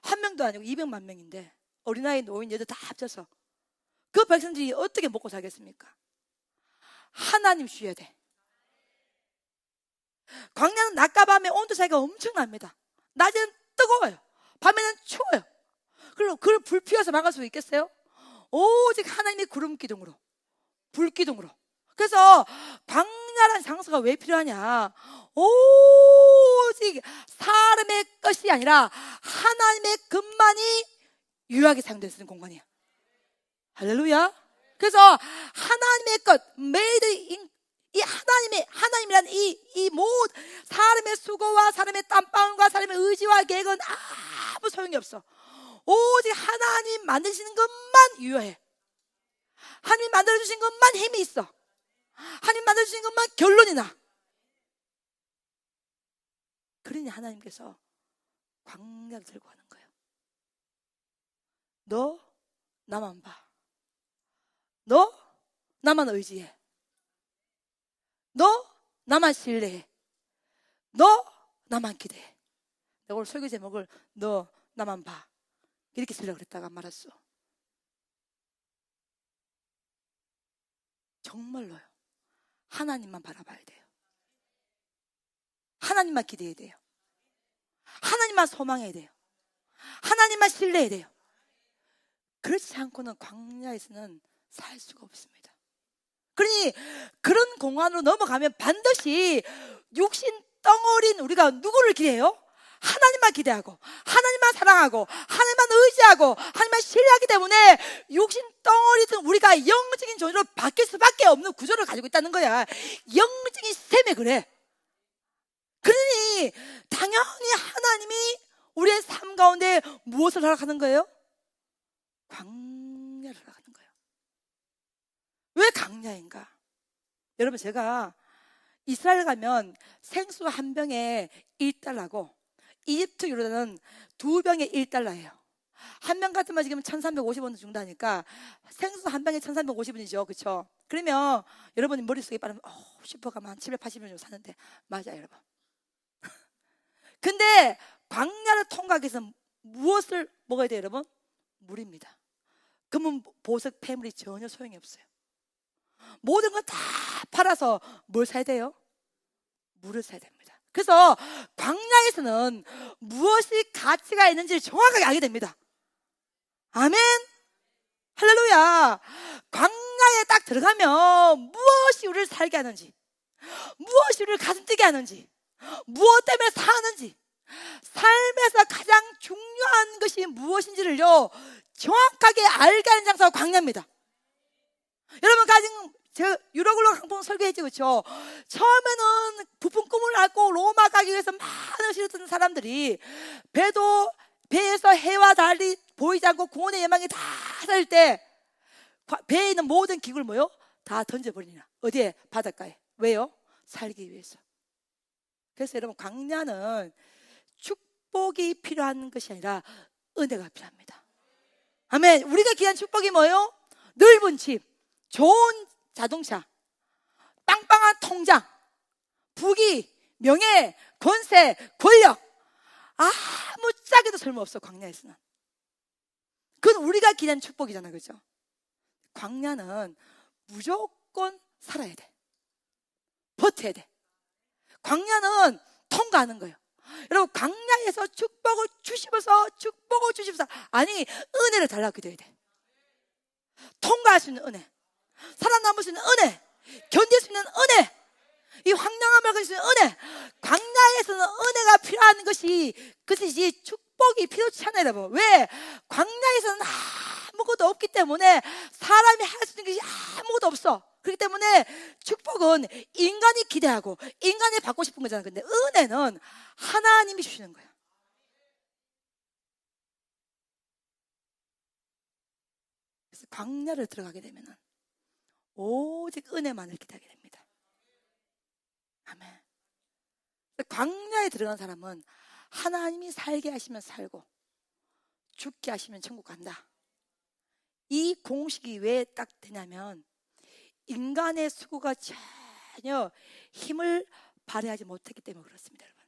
A: 한 명도 아니고 200만 명인데 어린아이, 노인, 여자 다 합쳐서 그 백성들이 어떻게 먹고 살겠습니까? 하나님 주셔야 돼. 광야는 낮과 밤의 온도 차이가 엄청납니다. 낮에는 뜨거워요. 밤에는 추워요. 그리고 그걸 불 피워서 막을 수 있겠어요? 오직 하나님의 구름 기둥으로, 불 기둥으로. 그래서 광야라는 장소가 왜 필요하냐? 오직 사람의 것이 아니라 하나님의 것만이 유효하게 사용될 수 있는 공간이야. 할렐루야. 그래서 하나님의 것, 이 하나님이란 이 모든 사람의 수고와 사람의 땀방울과 사람의 의지와 계획은 아무 소용이 없어. 오직 하나님 만드시는 것만 유효해. 하나님 만들어주신 것만 힘이 있어. 하나님 만들어주신 것만 결론이 나. 그러니 하나님께서 광야를 들고 가는 거예요. 너 나만 봐. 너 나만 의지해. 너 나만 신뢰해. 너 나만 기대해. 내가 오늘 설교 제목을 너 나만 봐 이렇게 쓰려고 그랬다가 말았어. 정말로요. 하나님만 바라봐야 돼요. 하나님만 기대해야 돼요. 하나님만 소망해야 돼요. 하나님만 신뢰해야 돼요. 그렇지 않고는 광야에서는 살 수가 없습니다. 그러니 그런 공간으로 넘어가면 반드시 육신 덩어리인 우리가 누구를 기대해요? 하나님만 기대하고 하나님만 사랑하고 하나님만 의지하고 하나님만 신뢰하기 때문에 육신 덩어리든 우리가 영적인 존재로 바뀔 수밖에 없는 구조를 가지고 있다는 거야. 영적인 시스템이 그래. 그러니 당연히 하나님이 우리의 삶 가운데 무엇을 허락하는 거예요? 광야를 허락하는 거예요. 왜 광야인가? 여러분, 제가 이스라엘 가면 생수 한 병에 1달러고 이집트 유로는 2병에 1달러예요. 한 병 같으면 지금 1350원 준다니까 생수 한 병에 1350원이죠. 그렇죠? 그러면 여러분이 머릿속에 빠르면 슈퍼가면 780원 정도 사는데 맞아요, 여러분. 근데 광야를 통과하기 위해서 무엇을 먹어야 돼요, 여러분? 물입니다. 그러면 보석, 폐물이 전혀 소용이 없어요. 모든 건 다 팔아서 뭘 사야 돼요? 물을 사야 됩니다. 그래서 광야에서는 무엇이 가치가 있는지를 정확하게 알게 됩니다. 아멘. 할렐루야. 광야에 딱 들어가면 무엇이 우리를 살게 하는지, 무엇이 우리를 가슴 뛰게 하는지, 무엇 때문에 사는지, 삶에서 가장 중요한 것이 무엇인지를요 정확하게 알게 하는 장소가 광야입니다. 여러분, 제가 유로글로 강풍 설교했죠, 그렇죠? 처음에는 부푼 꿈을 안고 로마 가기 위해서 많은 시를 듣는 사람들이 배에서 해와 달이 보이지 않고 구원의 예망이 다 살 때 배에 있는 모든 기구를 뭐요? 다 던져버리나. 어디에? 바닷가에. 왜요? 살기 위해서. 그래서 여러분, 광야는 축복이 필요한 것이 아니라 은혜가 필요합니다. 아멘. 우리가 귀한 축복이 뭐예요? 넓은 집, 좋은 자동차, 빵빵한 통장, 부귀, 명예, 권세, 권력, 아무짝에도 쓸모없어. 광야에서는. 그건 우리가 기대하는 축복이잖아요, 그렇죠? 광야는 무조건 살아야 돼. 버텨야 돼. 광야는 통과하는 거예요. 여러분, 광야에서 축복을 주시면서 아니, 은혜를 달라고 기도해야 돼. 통과할 수 있는 은혜, 살아남을 수 있는 은혜, 견딜 수 있는 은혜, 이 황량함을 가질 수 있는 은혜. 광야에서는 은혜가 필요한 그것이 축복이 필요치 않아요, 여러분. 왜? 광야에서는 아무것도 없기 때문에 사람이 할 수 있는 것이 아무것도 없어. 그렇기 때문에 축복은 인간이 기대하고 인간이 받고 싶은 거잖아요. 근데 은혜는 하나님이 주시는 거예요. 그래서 광야를 들어가게 되면 오직 은혜만을 기대하게 됩니다. 아멘. 광야에 들어간 사람은 하나님이 살게 하시면 살고 죽게 하시면 천국 간다. 이 공식이 왜 딱 되냐면 인간의 수고가 전혀 힘을 발휘하지 못했기 때문에 그렇습니다, 여러분.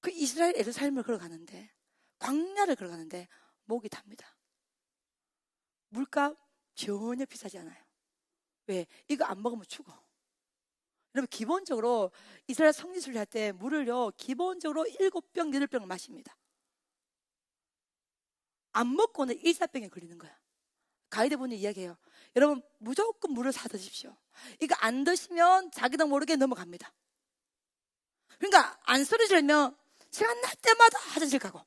A: 그 이스라엘 예루살렘을 걸어가는데, 광야를 걸어가는데 목이 답니다. 물값 전혀 비싸지 않아요. 왜? 이거 안 먹으면 죽어. 여러분, 기본적으로 이스라엘 성지순례 할 때 물을요 기본적으로 7병, 8병을 마십니다. 안 먹고는 일사병에 걸리는 거야. 가이드분이 이야기해요. 여러분, 무조건 물을 사 드십시오. 이거 안 드시면 자기도 모르게 넘어갑니다. 그러니까 안 쓰러지려면 시간 날 때마다 화장실 가고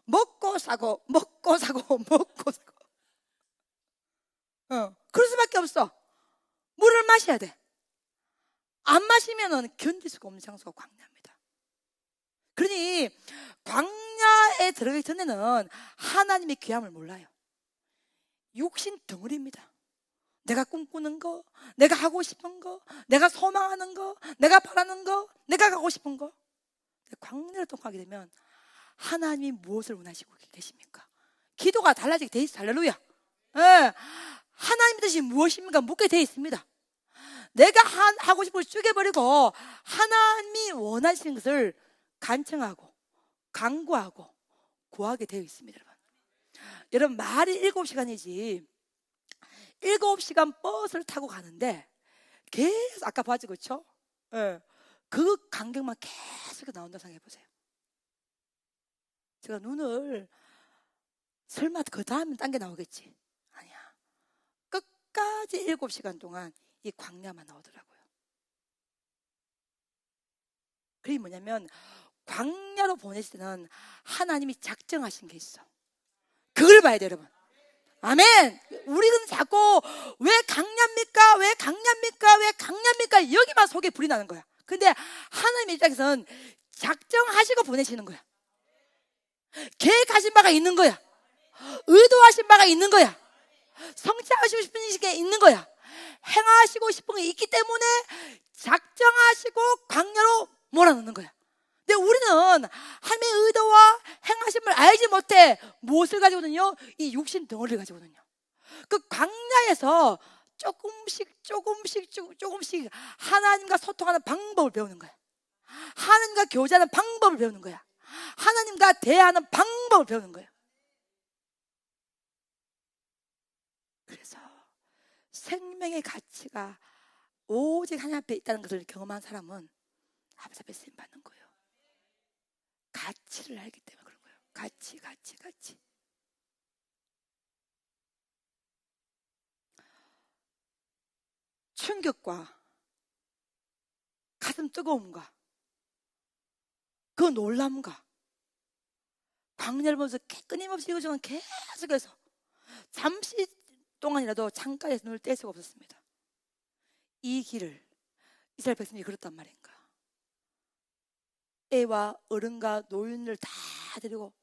A: 먹고 사고 먹고 사고 먹고 사고 그럴 수밖에 없어. 물을 마셔야 돼. 안 마시면 견딜 수가 없는 장소가 광야입니다. 그러니 광야에 들어가기 전에는 하나님의 귀함을 몰라요. 육신 덩어리입니다. 내가 꿈꾸는 거, 내가 하고 싶은 거, 내가 소망하는 거, 내가 바라는 거, 내가 가고 싶은 거. 광야를 통과하게 되면 하나님이 무엇을 원하시고 계십니까? 기도가 달라지게 돼 있어. 할렐루야. 네. 하나님 뜻이 무엇입니까? 묻게 돼 있습니다. 내가 하고 싶은 걸 쪼개버리고 하나님이 원하시는 것을 간청하고 간구하고 구하게 되어 있습니다. 여러분, 말이 7시간이지 7시간 버스를 타고 가는데 계속 아까 봤죠, 그렇죠? 네. 그 간격만 계속 나온다 생각해보세요. 제가 눈을 설마 그 다음에 딴 게 나오겠지? 아니야. 끝까지 7시간 동안 이 광야만 나오더라고요. 그게 뭐냐면 광야로 보내실 때는 하나님이 작정하신 게 있어. 그걸 봐야 돼요, 여러분. 아멘. 우리는 자꾸 왜 강냐입니까? 왜 강냐입니까? 왜 강냐입니까? 여기만 속에 불이 나는 거야. 근데 하나님 입장에서는 작정하시고 보내시는 거야. 계획하신 바가 있는 거야. 의도하신 바가 있는 거야. 성취하시고 싶은 게 있는 거야. 행하시고 싶은 게 있기 때문에 작정하시고 광야로 몰아넣는 거야. 근데 우리는 하나님의 의도와 행하심을 알지 못해 무엇을 가지고는요? 이 육신 덩어리를 가지고는요. 그 광야에서 조금씩 하나님과 소통하는 방법을 배우는 거야. 하나님과 교제하는 방법을 배우는 거야. 하나님과 대화하는 방법을 배우는 거야. 그래서 생명의 가치가 오직 하나님 앞에 있다는 것을 경험한 사람은 아버지 앞에 쓰임 받는 거예요. 가치를 알기 때문에 그런 거예요. 가치. 충격과 가슴 뜨거움과 그 놀람과 광야를 보면서 끊임없이 이것저것 계속해서 잠시 동안이라도 창가에서 눈을 뗄 수가 없었습니다. 이 길을 이스라엘 백성이 걸었단 말인가. 애와 어른과 노인을 다 데리고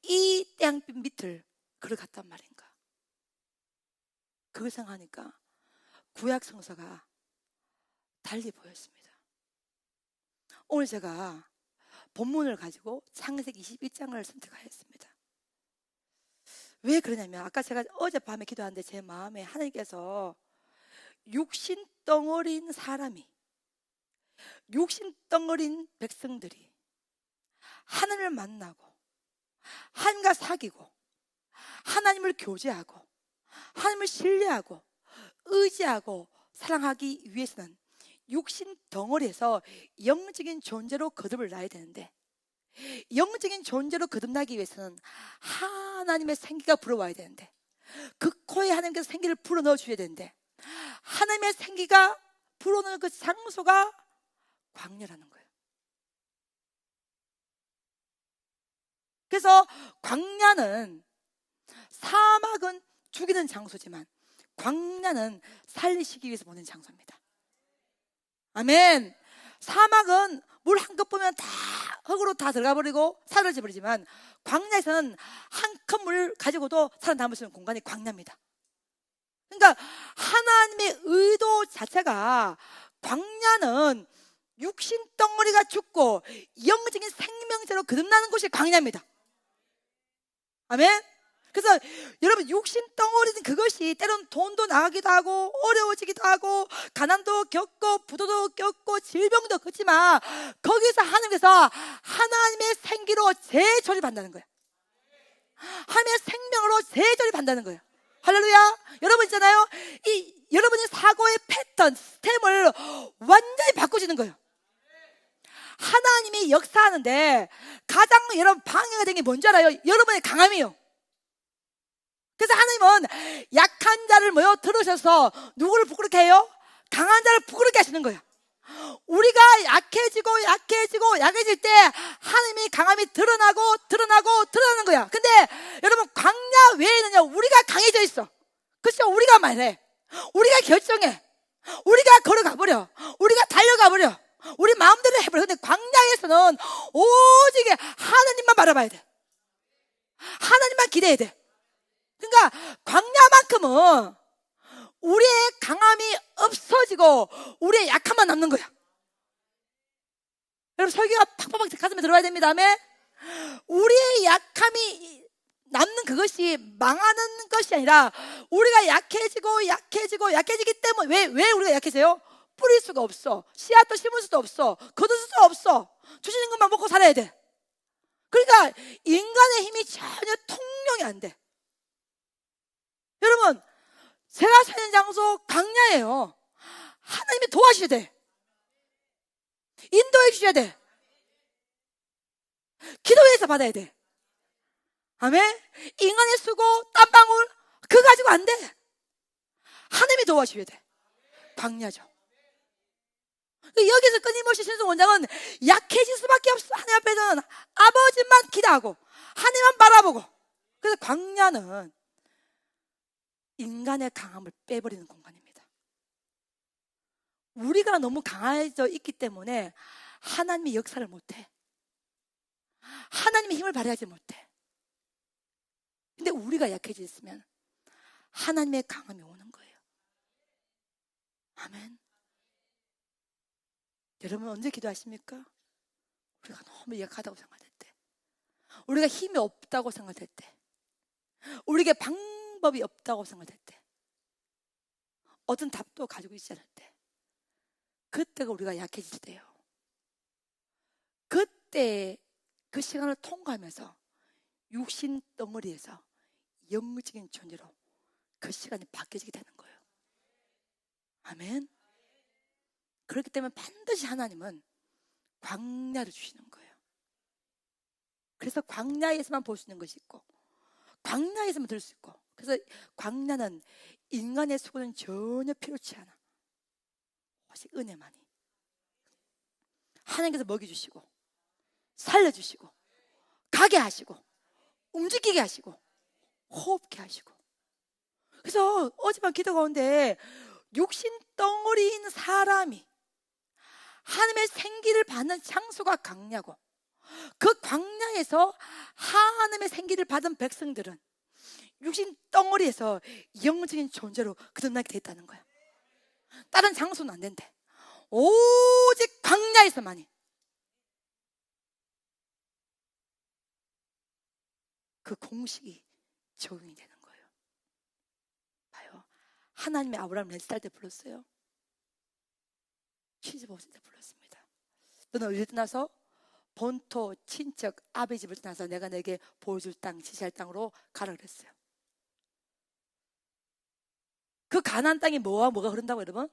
A: 이 태양빛 밑을 걸어갔단 말인가. 그걸 생각하니까 구약 성서가 달리 보였습니다. 오늘 제가 본문을 가지고 창세기 21장을 선택하였습니다. 왜 그러냐면 아까 제가 어젯밤에 기도하는데 제 마음에 하나님께서 육신 덩어리인 사람이, 육신 덩어리인 백성들이 하나님을 만나고 하나님과 사귀고 하나님을 교제하고 하나님을 신뢰하고 의지하고 사랑하기 위해서는 육신 덩어리에서 영적인 존재로 거듭을 놔야 되는데, 영적인 존재로 거듭나기 위해서는 하나님의 생기가 불어와야 되는데, 그 코에 하나님께서 생기를 불어넣어 주셔야 되는데, 하나님의 생기가 불어넣는 그 장소가 광야라는 거예요. 그래서 광야는, 사막은 죽이는 장소지만 광야는 살리시기 위해서 보낸 장소입니다. 아멘. 사막은 물 한 컵 보면 다 흙으로 다 들어가 버리고 사라져 버리지만, 광야에서는 한 컵 물 가지고도 살아남을 수 있는 공간이 광야입니다. 그러니까 하나님의 의도 자체가, 광야는 육신 덩어리가 죽고 영적인 생명체로 거듭나는 곳이 광야입니다. 아멘. 그래서 여러분, 육신 덩어리는 그것이 때로는 돈도 나가기도 하고 어려워지기도 하고 가난도 겪고 부도도 겪고 질병도 겪지만, 거기서 하나님께서 하나님의 생기로 재조립한다는 거예요. 하나님의 생명으로 재조립한다는 거예요. 할렐루야. 여러분 있잖아요, 이 여러분의 사고의 패턴, 시스템을 완전히 바꾸시는 거예요. 하나님이 역사하는데 가장 여러분 방해가 된 게 뭔지 알아요? 여러분의 강함이요. 그래서 하나님은 약한 자를 들으셔서 누구를 부끄럽게 해요? 강한 자를 부끄럽게 하시는 거예요. 우리가 약해질 때 하나님의 강함이 드러나는 거야. 근데 여러분, 광야 외에는요, 우리가 강해져 있어. 그렇죠? 우리가 말해, 우리가 결정해, 우리가 걸어가버려, 우리가 달려가버려, 우리 마음대로 해버려. 근데 광야에서는 오직 하나님만 바라봐야 돼. 하나님만 기대해야 돼. 그러니까 광야만큼은 우리의 강함이 없어지고 우리의 약함만 남는 거야. 여러분, 설교가 팍팍팍 가슴에 들어와야 됩니다. 아멘. 우리의 약함이 남는 그것이 망하는 것이 아니라, 우리가 약해지기 때문에, 왜 우리가 약해져요? 뿌릴 수가 없어. 씨앗도 심을 수도 없어. 거둘 수도 없어. 주시는 것만 먹고 살아야 돼. 그러니까 인간의 힘이 전혀 통용이 안 돼. 여러분, 제가 사는 장소 광야예요. 하나님이 도와주셔야 돼. 인도해 주셔야 돼. 기도해서 받아야 돼. 아멘. 인간의 수고, 땀방울 그거 가지고 안 돼. 하나님이 도와주셔야 돼. 광야죠. 여기서 끊임없이 신성 원장은 약해질 수밖에 없어. 하나님 앞에서는 아버지만 기도하고 하나님만 바라보고. 그래서 광야는 인간의 강함을 빼버리는 공간입니다. 우리가 너무 강해져 있기 때문에 하나님의 역사를 못해. 하나님의 힘을 발휘하지 못해. 근데 우리가 약해져 있으면 하나님의 강함이 오는 거예요. 아멘. 여러분 언제 기도하십니까? 우리가 너무 약하다고 생각할 때, 우리가 힘이 없다고 생각할 때, 우리에게 방법이 없다고 생각할 때, 어떤 답도 가지고 있지 않을 때, 그때가 우리가 약해질 때요. 그때 그 시간을 통과하면서 육신 덩어리에서 영적인 존재로 그 시간이 바뀌어지게 되는 거예요. 아멘. 그렇기 때문에 반드시 하나님은 광야를 주시는 거예요. 그래서 광야에서만 볼 수 있는 것이 있고, 광야에서만 들을 수 있고, 그래서 광야는 인간의 수고는 전혀 필요치 않아. 오직 은혜만이. 하나님께서 먹여주시고 살려주시고 가게 하시고 움직이게 하시고 호흡게 하시고. 그래서 어젯밤 기도 가운데 육신 덩어리인 사람이 하나님의 생기를 받는 장소가 광야고, 그 광야에서 하나님의 생기를 받은 백성들은 육신 덩어리에서 영적인 존재로 거듭나게 돼 있다는 거야. 다른 장소는 안 된대. 오직 광야에서만이. 그 공식이 적용이 되는 거예요. 봐요. 하나님의 아브라함을 몇 살 때 불렀어요? 75세 때 불렀습니다. 너는 어디 떠나서 본토 친척 아버지 집을 떠나서 내가 내게 보여줄 땅, 지시할 땅으로 가라 그랬어요. 그 가나안 땅이 뭐와 뭐가 흐른다고 여러분?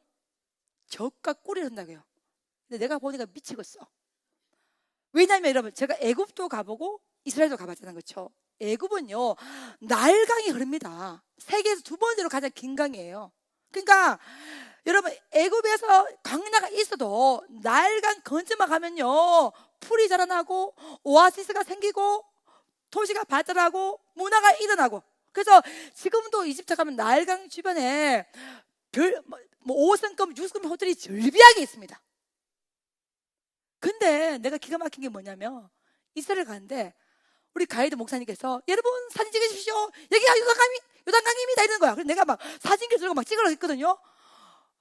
A: 젖과 꿀이 흐른다고요. 근데 내가 보니까 미치겠어. 왜냐하면 여러분, 제가 애굽도 가보고 이스라엘도 가봤잖아요. 그렇죠? 애굽은요 나일강이 흐릅니다. 세계에서 두 번째로 가장 긴 강이에요. 그러니까 여러분, 애굽에서 광야가 있어도 나일강 건너만 가면요 풀이 자라나고 오아시스가 생기고 도시가 발달하고 문화가 일어나고. 그래서 지금도 이집트 가면 나일강 주변에 5성급, 6성급 호텔이 절비하게 있습니다. 근데 내가 기가 막힌 게 뭐냐면, 이스라엘 가는데 우리 가이드 목사님께서 여러분 사진 찍으십시오. 여기가 요단강입니다 이러는 거야. 그래서 내가 막 사진기 들고 막 찍으려고 했거든요.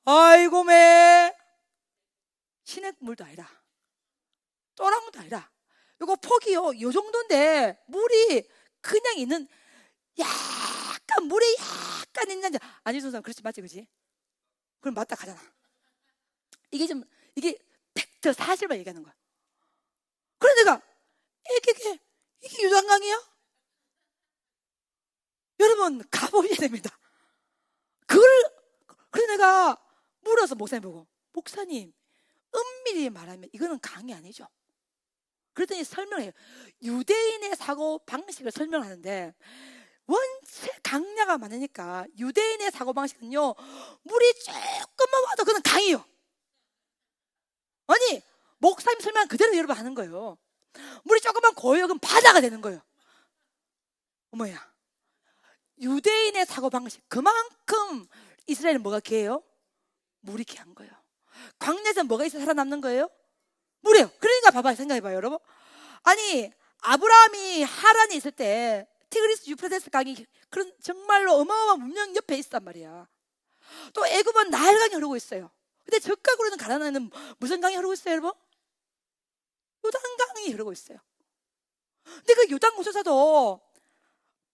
A: 아이고 매 시냇물도 아니라 또랑도 아니라 요거 폭이요 요 정도인데 물이 그냥 있는, 약간 물에 약간 있는, 아니 선생 그렇지 맞지 그지? 그럼 맞다 가잖아. 이게 팩트 사실만 얘기하는 거야. 그래 내가 이게 요단강이야? 여러분 가보셔야 됩니다. 그래서 내가 물어서 목사님 보고, 목사님 엄밀히 말하면 이거는 강이 아니죠. 그랬더니 설명해요. 유대인의 사고 방식을 설명하는데, 원체 강야가 많으니까 유대인의 사고 방식은요 물이 조금만 와도 그건 강이요. 아니 목사님 설명 그대로 여러분 하는 거예요. 물이 조금만 고여요 그럼 바다가 되는 거예요. 어머야, 유대인의 사고 방식, 그만큼 이스라엘은 뭐가 귀해요? 물이 귀한 거예요. 광야에서 뭐가 있어 살아남는 거예요? 물이에요. 그러니까 봐봐요, 생각해봐요 여러분. 아니 아브라함이 하란에 있을 때 티그리스 유프라테스 강이 그런 정말로 어마어마한 문명 옆에 있단 말이야. 또 애굽은 나일강이 흐르고 있어요. 근데 적각으로 있는 가나안에는 무슨 강이 흐르고 있어요 여러분? 요단강이 흐르고 있어요. 근데 그 요단 곳에서도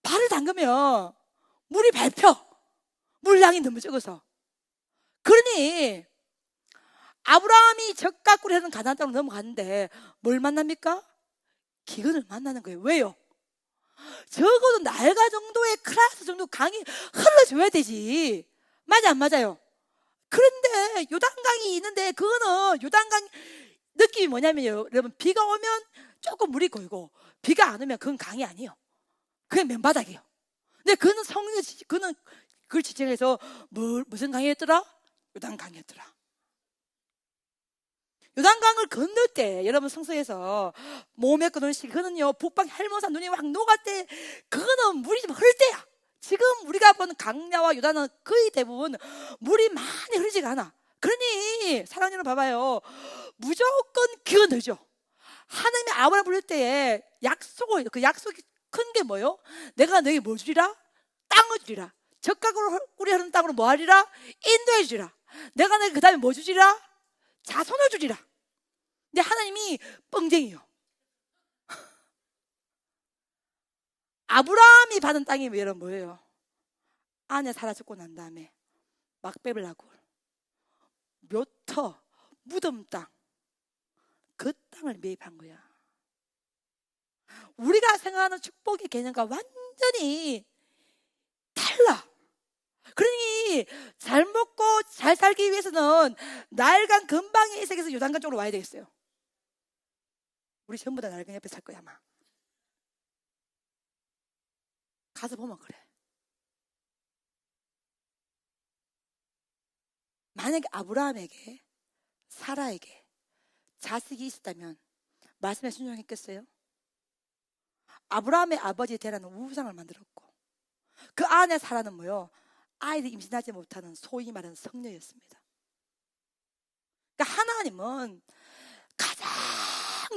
A: 발을 담그면 물이 밟혀. 물량이 너무 적어서. 그러니 아브라함이 적각으로 해서 가나안 땅으로 넘어갔는데 뭘 만납니까? 기근을 만나는 거예요. 왜요? 적어도 나일강 정도의 클라스 정도 강이 흘러줘야 되지. 맞아 안 맞아요? 그런데 요단강이 있는데, 그거는 요단강 느낌이 뭐냐면요 여러분, 비가 오면 조금 물이 고이고 비가 안 오면 그건 강이 아니에요. 그게 맨바닥이에요. 근데 그는 그걸 지칭해서 무슨 강이었더라? 요단강이었더라. 요단강을 건널 때 여러분 성서에서 몸에 끄는 시, 그거는요 북방 헬몬산 눈이 확 녹을 때 그거는 물이 좀 흘 때야. 지금 우리가 본 강야와 요단은 거의 대부분 물이 많이 흐르지가 않아. 그러니 사랑하는 여러분 봐봐요. 무조건 기가 되죠. 하나님의 아브라함 부를 때에 그 약속이 큰 게 뭐예요? 내가 너에게 뭐 주리라? 땅을 주리라. 적각으로 꿀이 흐르는 땅으로 뭐 하리라? 인도해 주리라. 내가 너에게 그 다음에 뭐 주리라? 자손을 주리라. 근데 하나님이 뻥쟁이요. 아브라함이 받은 땅이 여러분 뭐예요? 아내 사라 죽고 난 다음에 막베블라굴, 묘터, 무덤 땅, 그 땅을 매입한 거야. 우리가 생각하는 축복의 개념과 완전히 달라. 그러니 잘 먹고 잘 살기 위해서는 나일강 근방의 이 세계에서 요단강 쪽으로 와야 되겠어요. 우리 전부 다 나일강 옆에 살 거야 아마. 가서 보면 그래. 만약에 아브라함에게 사라에게 자식이 있었다면 말씀에 순종했겠어요? 아브라함의 아버지 데라는 우상을 만들었고 그 안에 사라는 뭐요? 아이를 임신하지 못하는 소위 말하는 성녀였습니다. 그러니까 하나님은 가장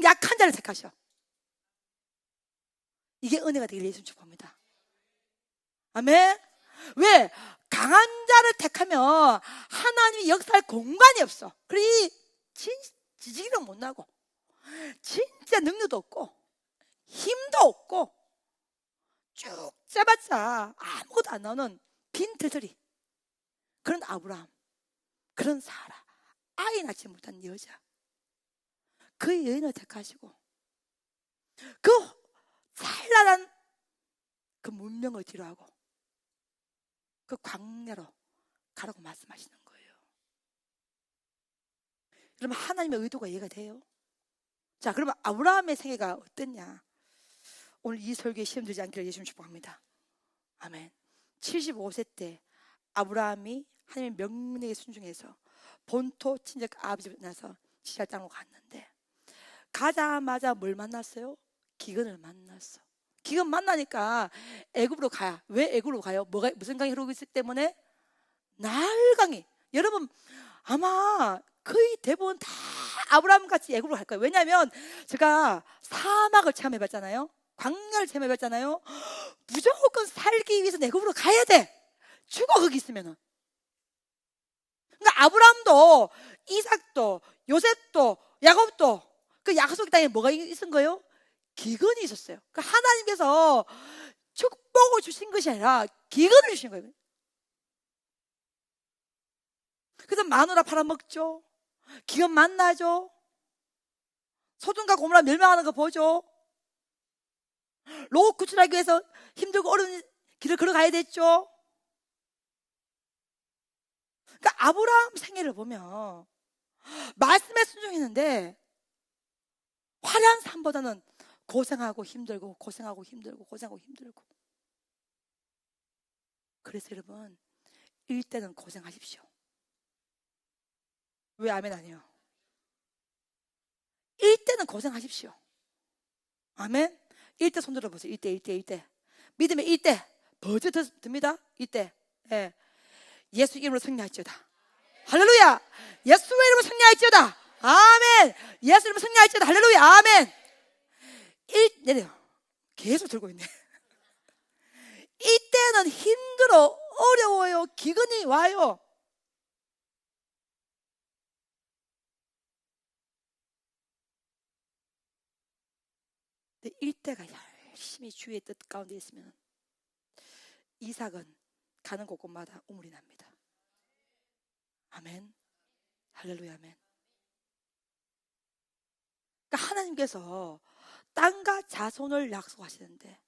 A: 약한 자를 택하셔. 이게 은혜가 되길 예수님 축복합니다. 아멘. 왜? 강한 자를 택하면 하나님이 역사할 공간이 없어. 그러니 지지기도 못 나고 진짜 능력도 없고 힘도 없고 쭉 짜봤자 아무것도 안 나오는 빈털터리. 그런 아브라함, 그런 사라, 아이 낳지 못한 여자, 그 여인을 택하시고 그 찬란한 그 문명을 뒤로하고 그 광야로 가라고 말씀하시는 거예요. 그러면 하나님의 의도가 이해가 돼요? 자, 그러면 아브라함의 생애가 어땠냐? 오늘 이 설교에 시험 들지 않기를 예수님 축복합니다. 아멘. 75세 때 아브라함이 하나님의 명령에 순종해서 본토 친척 아버지를 만나서 지시할 땅으로 갔는데 가자마자 뭘 만났어요? 기근을 만났어. 기근 만나니까 애굽으로 가요. 왜 애굽으로 가요? 무슨 강이 흐르고 있기 때문에? 나일강이. 여러분 아마 거의 대부분 다 아브라함 같이 애굽으로 갈 거예요. 왜냐하면 제가 사막을 체험해봤잖아요. 광야를 체험해봤잖아요. 무조건 살기 위해서 애굽으로 가야 돼. 죽어 거기 있으면은. 그러니까 아브라함도 이삭도 요셉도 야곱도 그 약속 땅에 뭐가 있은 거예요? 기근이 있었어요. 그러니까 하나님께서 축복을 주신 것이 아니라 기근을 주신 거예요. 그래서 마누라 팔아먹죠. 기근 만나죠. 소돔과 고모라 멸망하는 거 보죠. 롯 구출하기 위해서 힘들고 어려운 길을 걸어가야 됐죠. 그러니까 아브라함 생애를 보면 말씀에 순종했는데 화려한 삶보다는 고생하고 힘들고 고생하고 힘들고 고생하고 힘들고. 그래서 여러분 일때는 고생하십시오. 왜 아멘 아니에요? 일때는 고생하십시오. 아멘. 일때 손 들어보세요. 일때 믿음의 일때 버젓 듭니다. 일때 예. 예수 이름으로 승리할지어다. 할렐루야. 예수 이름으로 승리할지어다. 아멘. 예수 이름으로 승리할지어다. 할렐루야. 아멘. 내려. 계속 들고 있네. 이때는 힘들어, 어려워요, 기근이 와요. 근데 이때가 열심히 주의 뜻 가운데 있으면 이삭은 가는 곳곳마다 우물이 납니다. 아멘. 할렐루야. 아멘. 그러니까 하나님께서 땅과 자손을 약속하시는데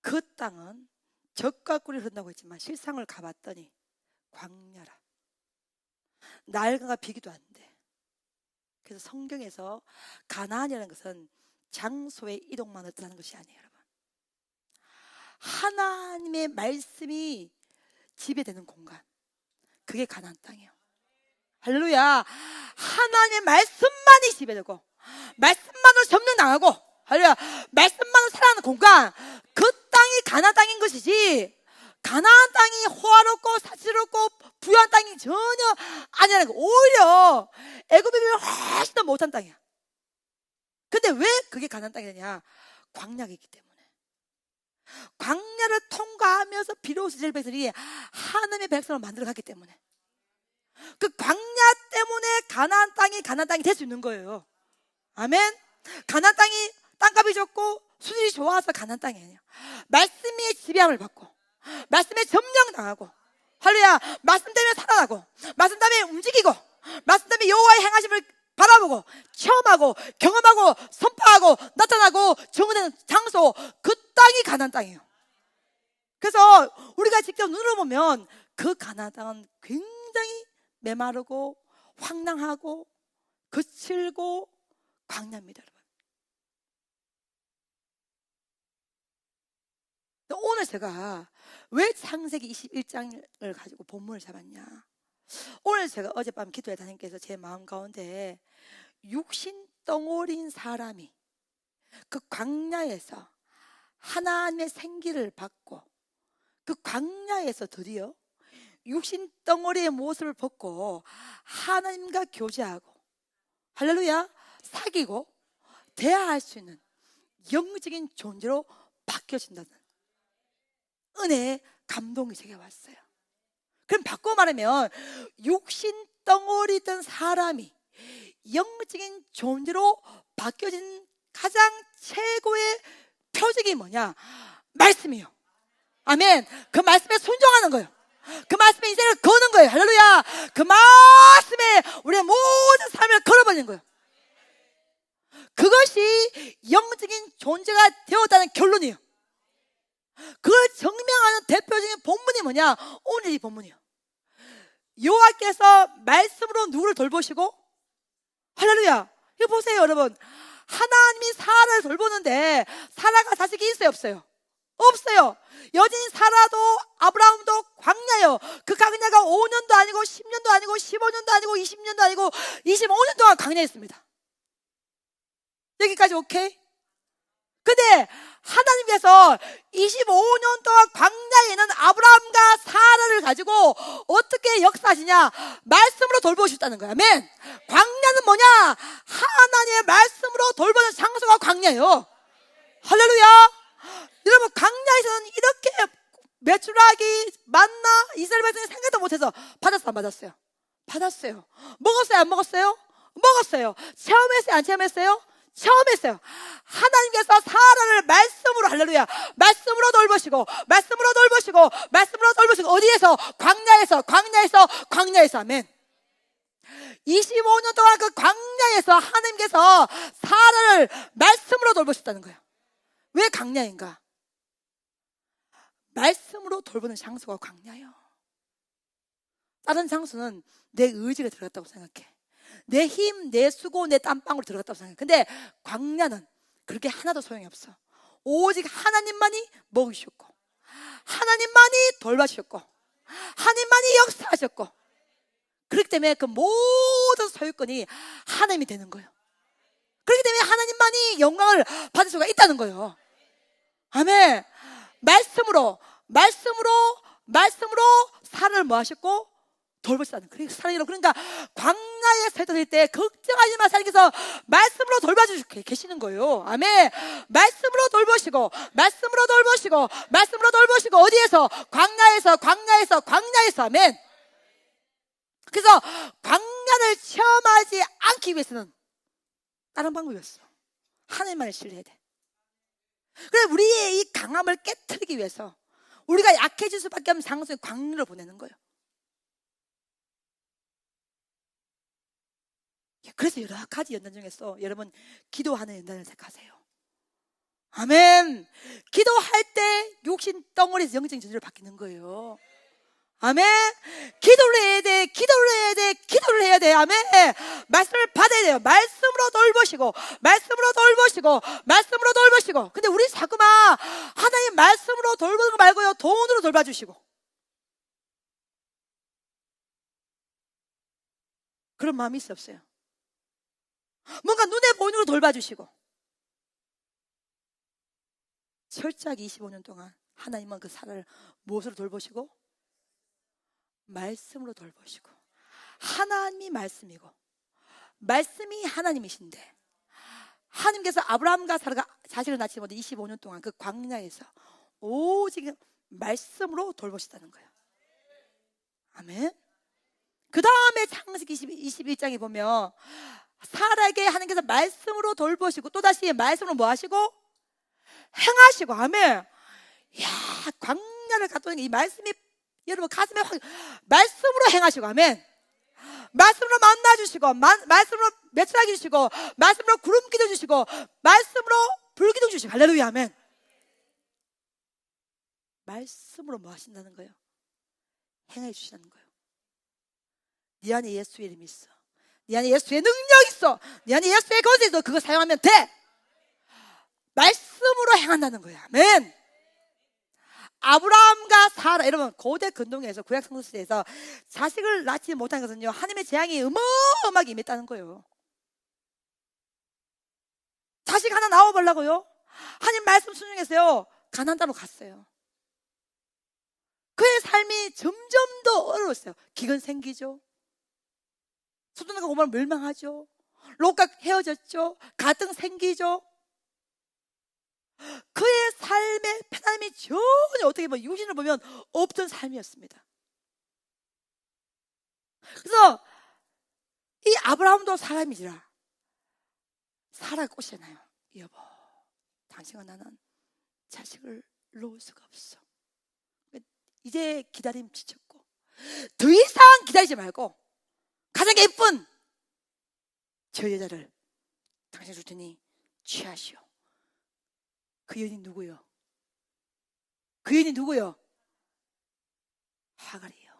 A: 그 땅은 젖과 꿀이 흐른다고 했지만 실상을 가봤더니 광야라. 나일강과 비교도 안 돼. 그래서 성경에서 가나안이라는 것은 장소의 이동만을 뜻하는 것이 아니에요, 여러분. 하나님의 말씀이 지배되는 공간, 그게 가나안 땅이에요. 할렐루야. 하나님의 말씀만이 지배되고 말씀만으로 점령당하고, 할렐루야, 말씀만으로 살아가는 공간, 그 땅이 가나안 땅인 것이지 가나안 땅이 호화롭고 사치롭고 부유한 땅이 전혀 아니라는 거. 오히려 애굽에 비하면 훨씬 더 못한 땅이야. 근데 왜 그게 가나안 땅이 되냐? 광야가 있기 때문에. 광야를 통과하면서 비로소 이스라엘 백성이 하나님의 백성을 만들어 갔기 때문에, 그 광야 때문에 가나안 땅이 될 수 있는 거예요. 아멘. 가나안 땅이 땅값이 좋고 수질이 좋아서 가나안 땅이 아니에요. 말씀의 지배함을 받고 말씀에 점령당하고, 할렐루야, 말씀 때문에 살아나고 말씀 때문에 움직이고 말씀 때문에 여호와의 행하심을 바라보고 체험하고 경험하고 선포하고 나타나고 정의되는 장소, 그 땅이 가나안 땅이에요. 그래서 우리가 직접 눈으로 보면 그 가나안 땅은 굉장히 메마르고 황량하고 거칠고 광야입니다, 여러분. 오늘 제가 왜 창세기 21장을 가지고 본문을 잡았냐? 오늘 제가 어젯밤 기도회 다님께서 제 마음 가운데 육신 덩어리인 사람이 그 광야에서 하나님의 생기를 받고 그 광야에서 드디어 육신 덩어리의 모습을 벗고 하나님과 교제하고, 할렐루야, 사귀고 대화할 수 있는 영적인 존재로 바뀌어진다는 은혜의 감동이 제게 왔어요. 그럼 바꿔 말하면 육신 덩어리던 사람이 영적인 존재로 바뀌어진 가장 최고의 표적이 뭐냐? 말씀이요. 아멘. 그 말씀에 순종하는 거예요. 그 말씀에 인생을 거는 거예요. 할렐루야. 그 말씀에 우리의 모든 삶을 걸어버리는 거예요. 그것이 영적인 존재가 되었다는 결론이에요. 그걸 증명하는 대표적인 본문이 뭐냐? 오늘 이 본문이에요. 여호와께서 말씀으로 누구를 돌보시고, 할렐루야, 이거 보세요 여러분. 하나님이 사라를 돌보는데 사라가 자식이 있어요, 없어요? 없어요. 여전히 사라도 아브라함도 광야예요. 그 광야가 5년도 아니고 10년도 아니고 15년도 아니고 20년도 아니고 25년 동안 광야였습니다. 여기까지 오케이? 근데 하나님께서 25년 동안 광야에 있는 아브라함과 사라를 가지고 어떻게 역사하시냐? 말씀으로 돌보셨다는 거야. 아멘. 광야는 뭐냐? 하나님의 말씀으로 돌보는 장소가 광야예요. 할렐루야. 여러분, 광야에서는 이렇게 메추라기, 만나, 이스라엘 백성이 생각도 못해서 받았어, 안 받았어요? 받았어요. 먹었어요, 안 먹었어요? 먹었어요. 체험했어요, 안 체험했어요? 체험했어요. 하나님께서 사라를 말씀으로, 할렐루야, 말씀으로 돌보시고 말씀으로 돌보시고 말씀으로 돌보시고, 어디에서? 광야에서. 아멘. 25년 동안 그 광야에서 하나님께서 사라를 말씀으로 돌보셨다는 거예요. 왜 광야인가? 말씀으로 돌보는 장소가 광야예요. 다른 장소는 내 의지가 들어갔다고 생각해. 내 힘, 내 수고, 내 땀방으로 들어갔다고 생각해. 근데 광야는 그렇게 하나도 소용이 없어. 오직 하나님만이 먹이셨고 하나님만이 돌봐주셨고 하나님만이 역사하셨고, 그렇기 때문에 그 모든 소유권이 하나님이 되는 거예요. 그렇기 때문에 하나님만이 영광을 받을 수가 있다는 거예요. 아멘. 말씀으로 사람을 뭐 하셨고 돌보시다는 거예요. 그러니까 광야에 설 때 걱정하지 마, 하나님께서 말씀으로 돌봐주시고 계시는 거예요. 아멘. 말씀으로 돌보시고 어디에서? 광야에서. 아멘. 그래서 광야를 체험하지 않기 위해서는 다른 방법이 없어. 하나님만을 신뢰해야 돼. 그래서 우리의 이 강함을 깨트리기 위해서 우리가 약해질 수밖에 없는 장소에 광야를 보내는 거예요. 그래서 여러 가지 연단 중에서 여러분, 기도하는 연단을 택하세요. 아멘. 기도할 때 육신 덩어리에서 영적인 존재로 바뀌는 거예요. 아멘. 기도를 해야 돼. 아멘. 말씀을 받아야 돼요. 말씀으로 돌보시고. 근데 우리 자꾸만 하나님 말씀으로 돌보는 거 말고요, 돈으로 돌봐주시고 그런 마음이 있어, 없어요? 뭔가 눈에 보이는 걸 돌봐주시고. 철저하게 25년 동안 하나님은 그 사라를 무엇으로 돌보시고? 말씀으로 돌보시고. 하나님이 말씀이고 말씀이 하나님이신데, 하나님께서 아브라함과 사라가 자식을 낳지 못해 25년 동안 그 광야에서 오직 말씀으로 돌보셨다는 거예요. 아멘. 그 다음에 창세기 21장에 보면 사라에게 하나님께서 말씀으로 돌보시고 또다시 말씀으로 뭐 하시고? 행하시고. 아멘. 이야, 광야를 갔더니 이 말씀이 여러분 가슴에 확, 말씀으로 행하시고. 아멘. 말씀으로 만나주시고, 말씀으로 맺혀나게 주시고, 말씀으로 구름기도 주시고, 말씀으로 불기도 주시고. 할렐루야. 아멘. 말씀으로 뭐 하신다는 거예요? 행해 주시는 거예요. 네 안에 예수의 이름이 있어. 네 안에 예수의 능력이 있어. 네 안에 예수의 권세가 있어. 그거 사용하면 돼. 말씀으로 행한다는 거예요. 아멘. 아브라함과 사라, 여러분 고대 근동에서 구약 성서에서 자식을 낳지 못한 것은요, 하나님의 재앙이 어마어마하게 임했다는 거예요. 자식 하나 낳아보려고요, 하나님 말씀 순종해서요 가나안 땅으로 갔어요. 그의 삶이 점점 더 어려웠어요. 기근 생기죠. 소돔과 고모라 멸망하죠. 롯과 헤어졌죠. 갈등 생기죠. 그의 삶의 편안함이 전혀 어떻게 보면 육신을 보면 없던 삶이었습니다. 그래서 이 아브라함도 사람이지라 사라가 꼬시잖아요. 여보, 당신과 나는 자식을 놓을 수가 없어. 이제 기다림 지쳤고 더 이상 기다리지 말고 가장 예쁜 저 여자를 당신 줄 테니 취하시오. 그 여인이 누구요? 그 여인이 누구요? 하갈이요.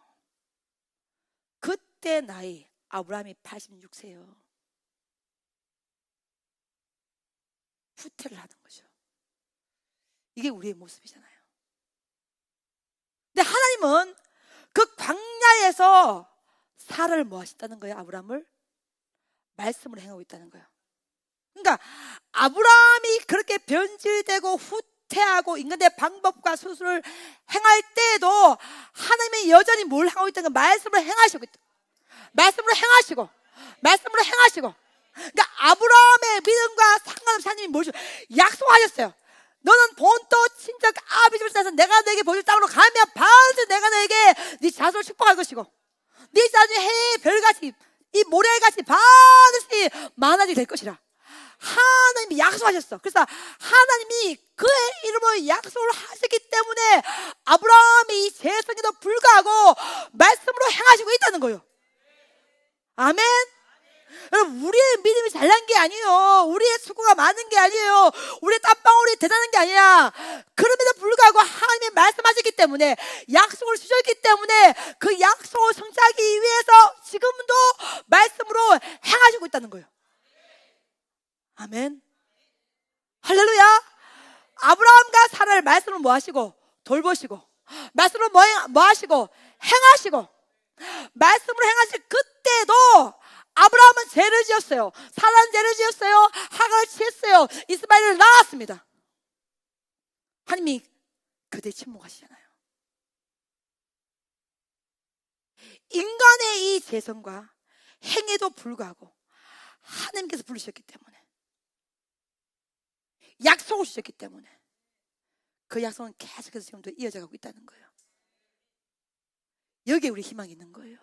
A: 그때 나이 아브라함이 86세요. 후퇴를 하는 거죠. 이게 우리의 모습이잖아요. 근데 하나님은 그 광야에서 사라를 뭐 하셨다는 거예요? 아브라함을 말씀으로 행하고 있다는 거예요. 그러니까 아브라함이 그렇게 변질되고 후퇴하고 인간의 방법과 수술을 행할 때에도 하나님이 여전히 뭘 하고 있다는 거예요? 말씀으로 행하시고 있다. 말씀으로 행하시고 말씀으로 행하시고. 그러니까 아브라함의 믿음과 상관없이 하나님이 뭘 약속하셨어요. 너는 본토 친척 아비 집을 떠나서 내가 너에게 보여줄 땅으로 가면 반드시 내가 너에게 네 자손을 축복할 것이고 네 자손이 해의 별같이 이 모래같이 반드시 많아지게 될 것이라 하나님이 약속하셨어. 그래서 하나님이 그의 이름으로 약속을 하셨기 때문에 아브라함이 이 재성에도 불구하고 말씀으로 행하시고 있다는 거예요. 아멘. 여러분, 우리의 믿음이 잘난 게 아니에요. 우리의 수고가 많은 게 아니에요. 우리의 땀방울이 대단한 게 아니야. 그럼에도 불구하고 하나님이 말씀하셨기 때문에, 약속을 주셨기 때문에 그 약속을 성취하기 위해서 지금도 말씀으로 행하시고 있다는 거예요. 아멘. 할렐루야. 아브라함과 사라를 말씀으로 뭐 하시고? 돌보시고, 말씀으로 뭐 하시고? 행하시고, 말씀으로 행하실 그때도 아브라함은 죄를 지었어요. 사라는 죄를 지었어요. 하갈을 취했어요. 이스마엘을 낳았습니다. 하나님이 그대 침묵하시잖아요. 인간의 이 재성과 행에도 불구하고 하나님께서 부르셨기 때문에, 약속을 주셨기 때문에 그 약속은 계속해서 지금도 이어져가고 있다는 거예요. 여기에 우리 희망이 있는 거예요.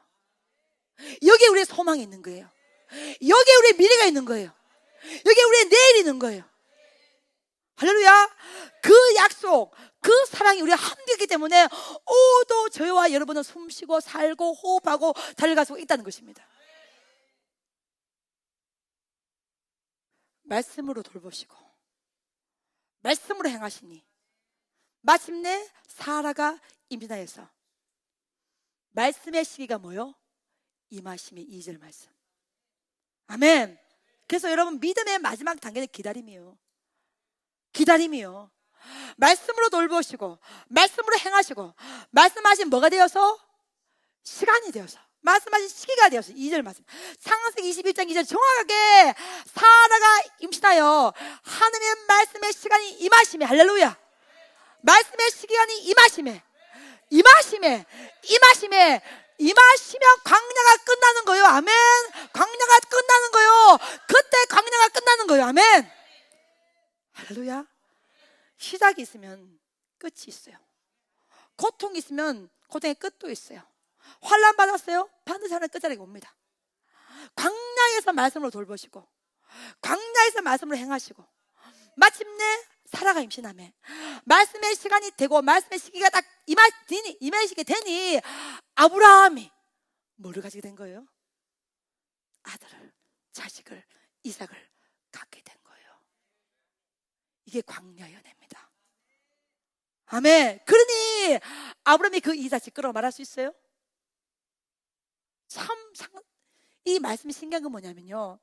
A: 여기에 우리의 소망이 있는 거예요. 여기에 우리의 미래가 있는 거예요. 여기에 우리의 내일이 있는 거예요. 할렐루야. 그 약속, 그 사랑이 우리와 함께했기 때문에 오도 저와 여러분은 숨쉬고 살고 호흡하고 달려갈 수 있다는 것입니다. 말씀으로 돌보시고 말씀으로 행하시니 마침내 사라가 임신하여서 말씀의 시기가 뭐요? 임하심의 2절 말씀. 아멘. 그래서 여러분, 믿음의 마지막 단계는 기다림이요. 기다림이요. 말씀으로 돌보시고 말씀으로 행하시고 말씀하신 뭐가 되어서? 시간이 되어서, 말씀하신 시기가 되어서 2절 말씀. 창세기 21장 2절 정확하게 사라가 임신하여 하나님의 말씀의 시간이 임하심이, 할렐루야, 말씀의 시간이 임하심에 광야가 끝나는 거예요. 아멘. 광야가 끝나는 거예요. 그때 광야가 끝나는 거예요. 아멘. 할렐루야. 시작이 있으면 끝이 있어요. 고통이 있으면 고통의 끝도 있어요. 환난 받았어요? 반드시 하나님 끝자리가 옵니다. 광야에서 말씀으로 돌보시고, 광야에서 말씀으로 행하시고, 마침내 사라가 임신하며 말씀의 시간이 되고 말씀의 시기가 딱 임하시게 되니 아브라함이 뭐를 가지게 된 거예요? 아들을, 자식을, 이삭을 갖게 된 거예요. 이게 광야의 은혜입니다. 아멘. 그러니 아브라함이 그 이삭을 끌어 말할 수 있어요? 이 말씀이 신기한 건 뭐냐면요,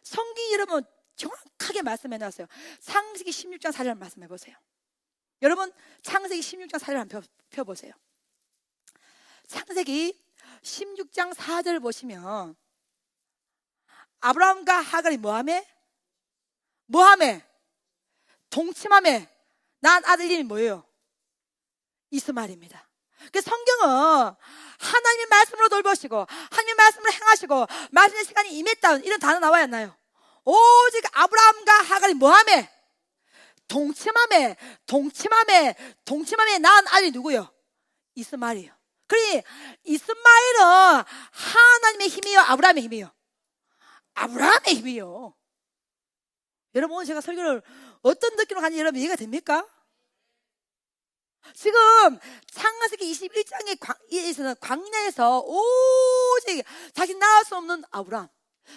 A: 성경이 여러분 정확하게 말씀해 놨어요. 창세기 16장 4절 말씀해 보세요. 여러분 창세기 16장 4절 한번 펴보세요. 창세기 16장 4절 보시면 아브라함과 하갈이 뭐하며? 동침하며 낳은 아들 이름이 뭐예요? 이스마엘입니다. 그 성경은 하나님의 말씀으로 돌보시고 하나님의 말씀으로 행하시고 말씀의 시간이 임했다 이런 단어 나와야 하나요? 오직 아브라함과 하갈이 뭐하며? 동침하며 낳은 아들이 누구요? 이스마엘이요. 그러니 이스마엘은 하나님의 힘이요, 아브라함의 힘이요? 아브라함의 힘이요. 여러분 오늘 제가 설교를 어떤 느낌으로 가는지 여러분 이해가 됩니까? 지금 창세기 21장에서는 광야에서 오직 자신 낳을 수 없는 아브라함,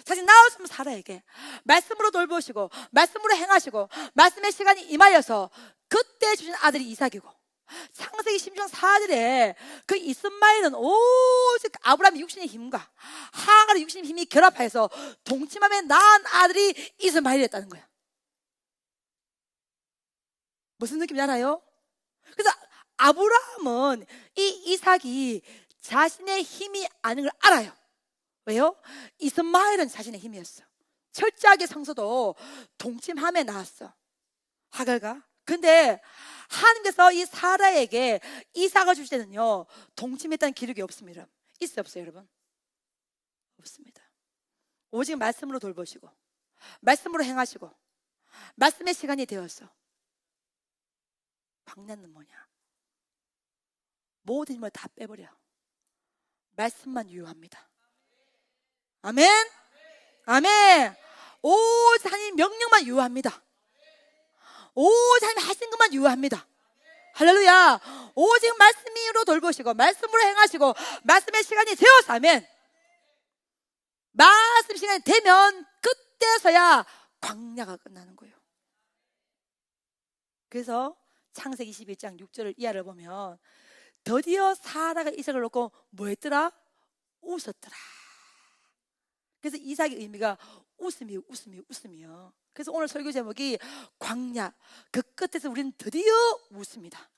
A: 자신 낳을 수 없는 사라에게 말씀으로 돌보시고 말씀으로 행하시고 말씀의 시간이 임하여서 그때 주신 아들이 이삭이고, 창세기 16장 4절에 그 이스마엘은 오직 아브라함의 육신의 힘과 하갈의 육신의 힘이 결합해서 동침하며 낳은 아들이 이스마엘이었다는 거야. 무슨 느낌인지 알아요? 그래서 아브라함은 이 이삭이 자신의 힘이 아닌 걸 알아요. 왜요? 이스마엘은 자신의 힘이었어. 철저하게 성서도 동침함에 나왔어, 하갈과. 근데 하나님께서 이 사라에게 이삭을 주실 때는요, 동침했다는 기록이 없습니다. 있어요, 없어요, 여러분? 없습니다. 오직 말씀으로 돌보시고 말씀으로 행하시고 말씀의 시간이 되었어. 광야는 뭐냐? 모든 힘을 다 빼버려. 말씀만 유효합니다. 아멘. 아멘. 오직 하나님 명령만 유효합니다. 오직 하나님 하신 것만 유효합니다. 할렐루야. 오직 말씀으로 돌보시고 말씀으로 행하시고 말씀의 시간이 되어서, 아멘, 말씀 시간이 되면 그때서야 광야가 끝나는 거예요. 그래서 창세기 21장 6절을 이하를 보면 드디어 사라가 이삭을 놓고 뭐 했더라? 웃었더라. 그래서 이삭의 의미가 웃음이요. 그래서 오늘 설교 제목이 광야, 그 끝에서 우리는 드디어 웃습니다.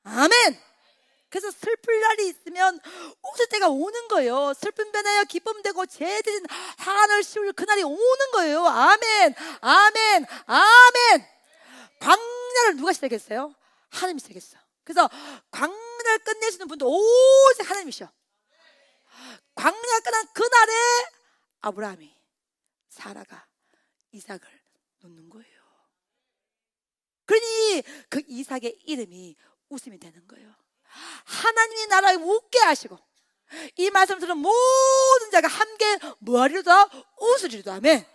A: 아멘. 그래서 슬플 날이 있으면 웃을 때가 오는 거예요. 슬픔 변하여 기쁨 되고 죄들은 한을 씌울 그날이 오는 거예요. 아멘. 아멘. 아멘. 광야를 누가 시작했어요? 하나님이 시작했어. 그래서 광야를 끝내시는 분도 오직 하나님이셔. 광야가 끝난 그날에 아브라함이, 사라가 이삭을 놓는 거예요. 그러니 그 이삭의 이름이 웃음이 되는 거예요. 하나님이 나라를 웃게 하시고 이 말씀 들은 모든 자가 함께 뭐하리로다? 웃으리로다. 아멘.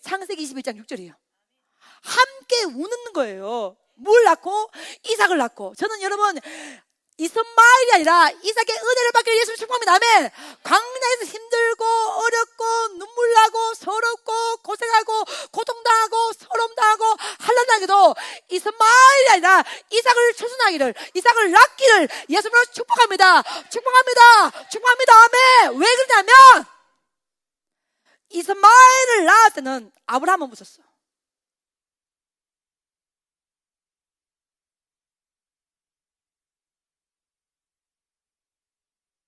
A: 창세기 21장 6절이에요. 함께 우는 거예요. 뭘 낳고? 이삭을 낳고. 저는 여러분 이스마엘이 아니라 이삭의 은혜를 받기 위해 예수를 축복합니다. 아멘. 광야에서 힘들고 어렵고 눈물 나고 서럽고 고생하고 고통당하고 서름당하고 환난당해도 이스마엘이 아니라 이삭을 초순하기를, 이삭을 낳기를 예수님으로 축복합니다. 축복합니다. 축복합니다. 아멘. 왜 그러냐면 이스마엘을 낳을 때는 아브라함은 웃었어.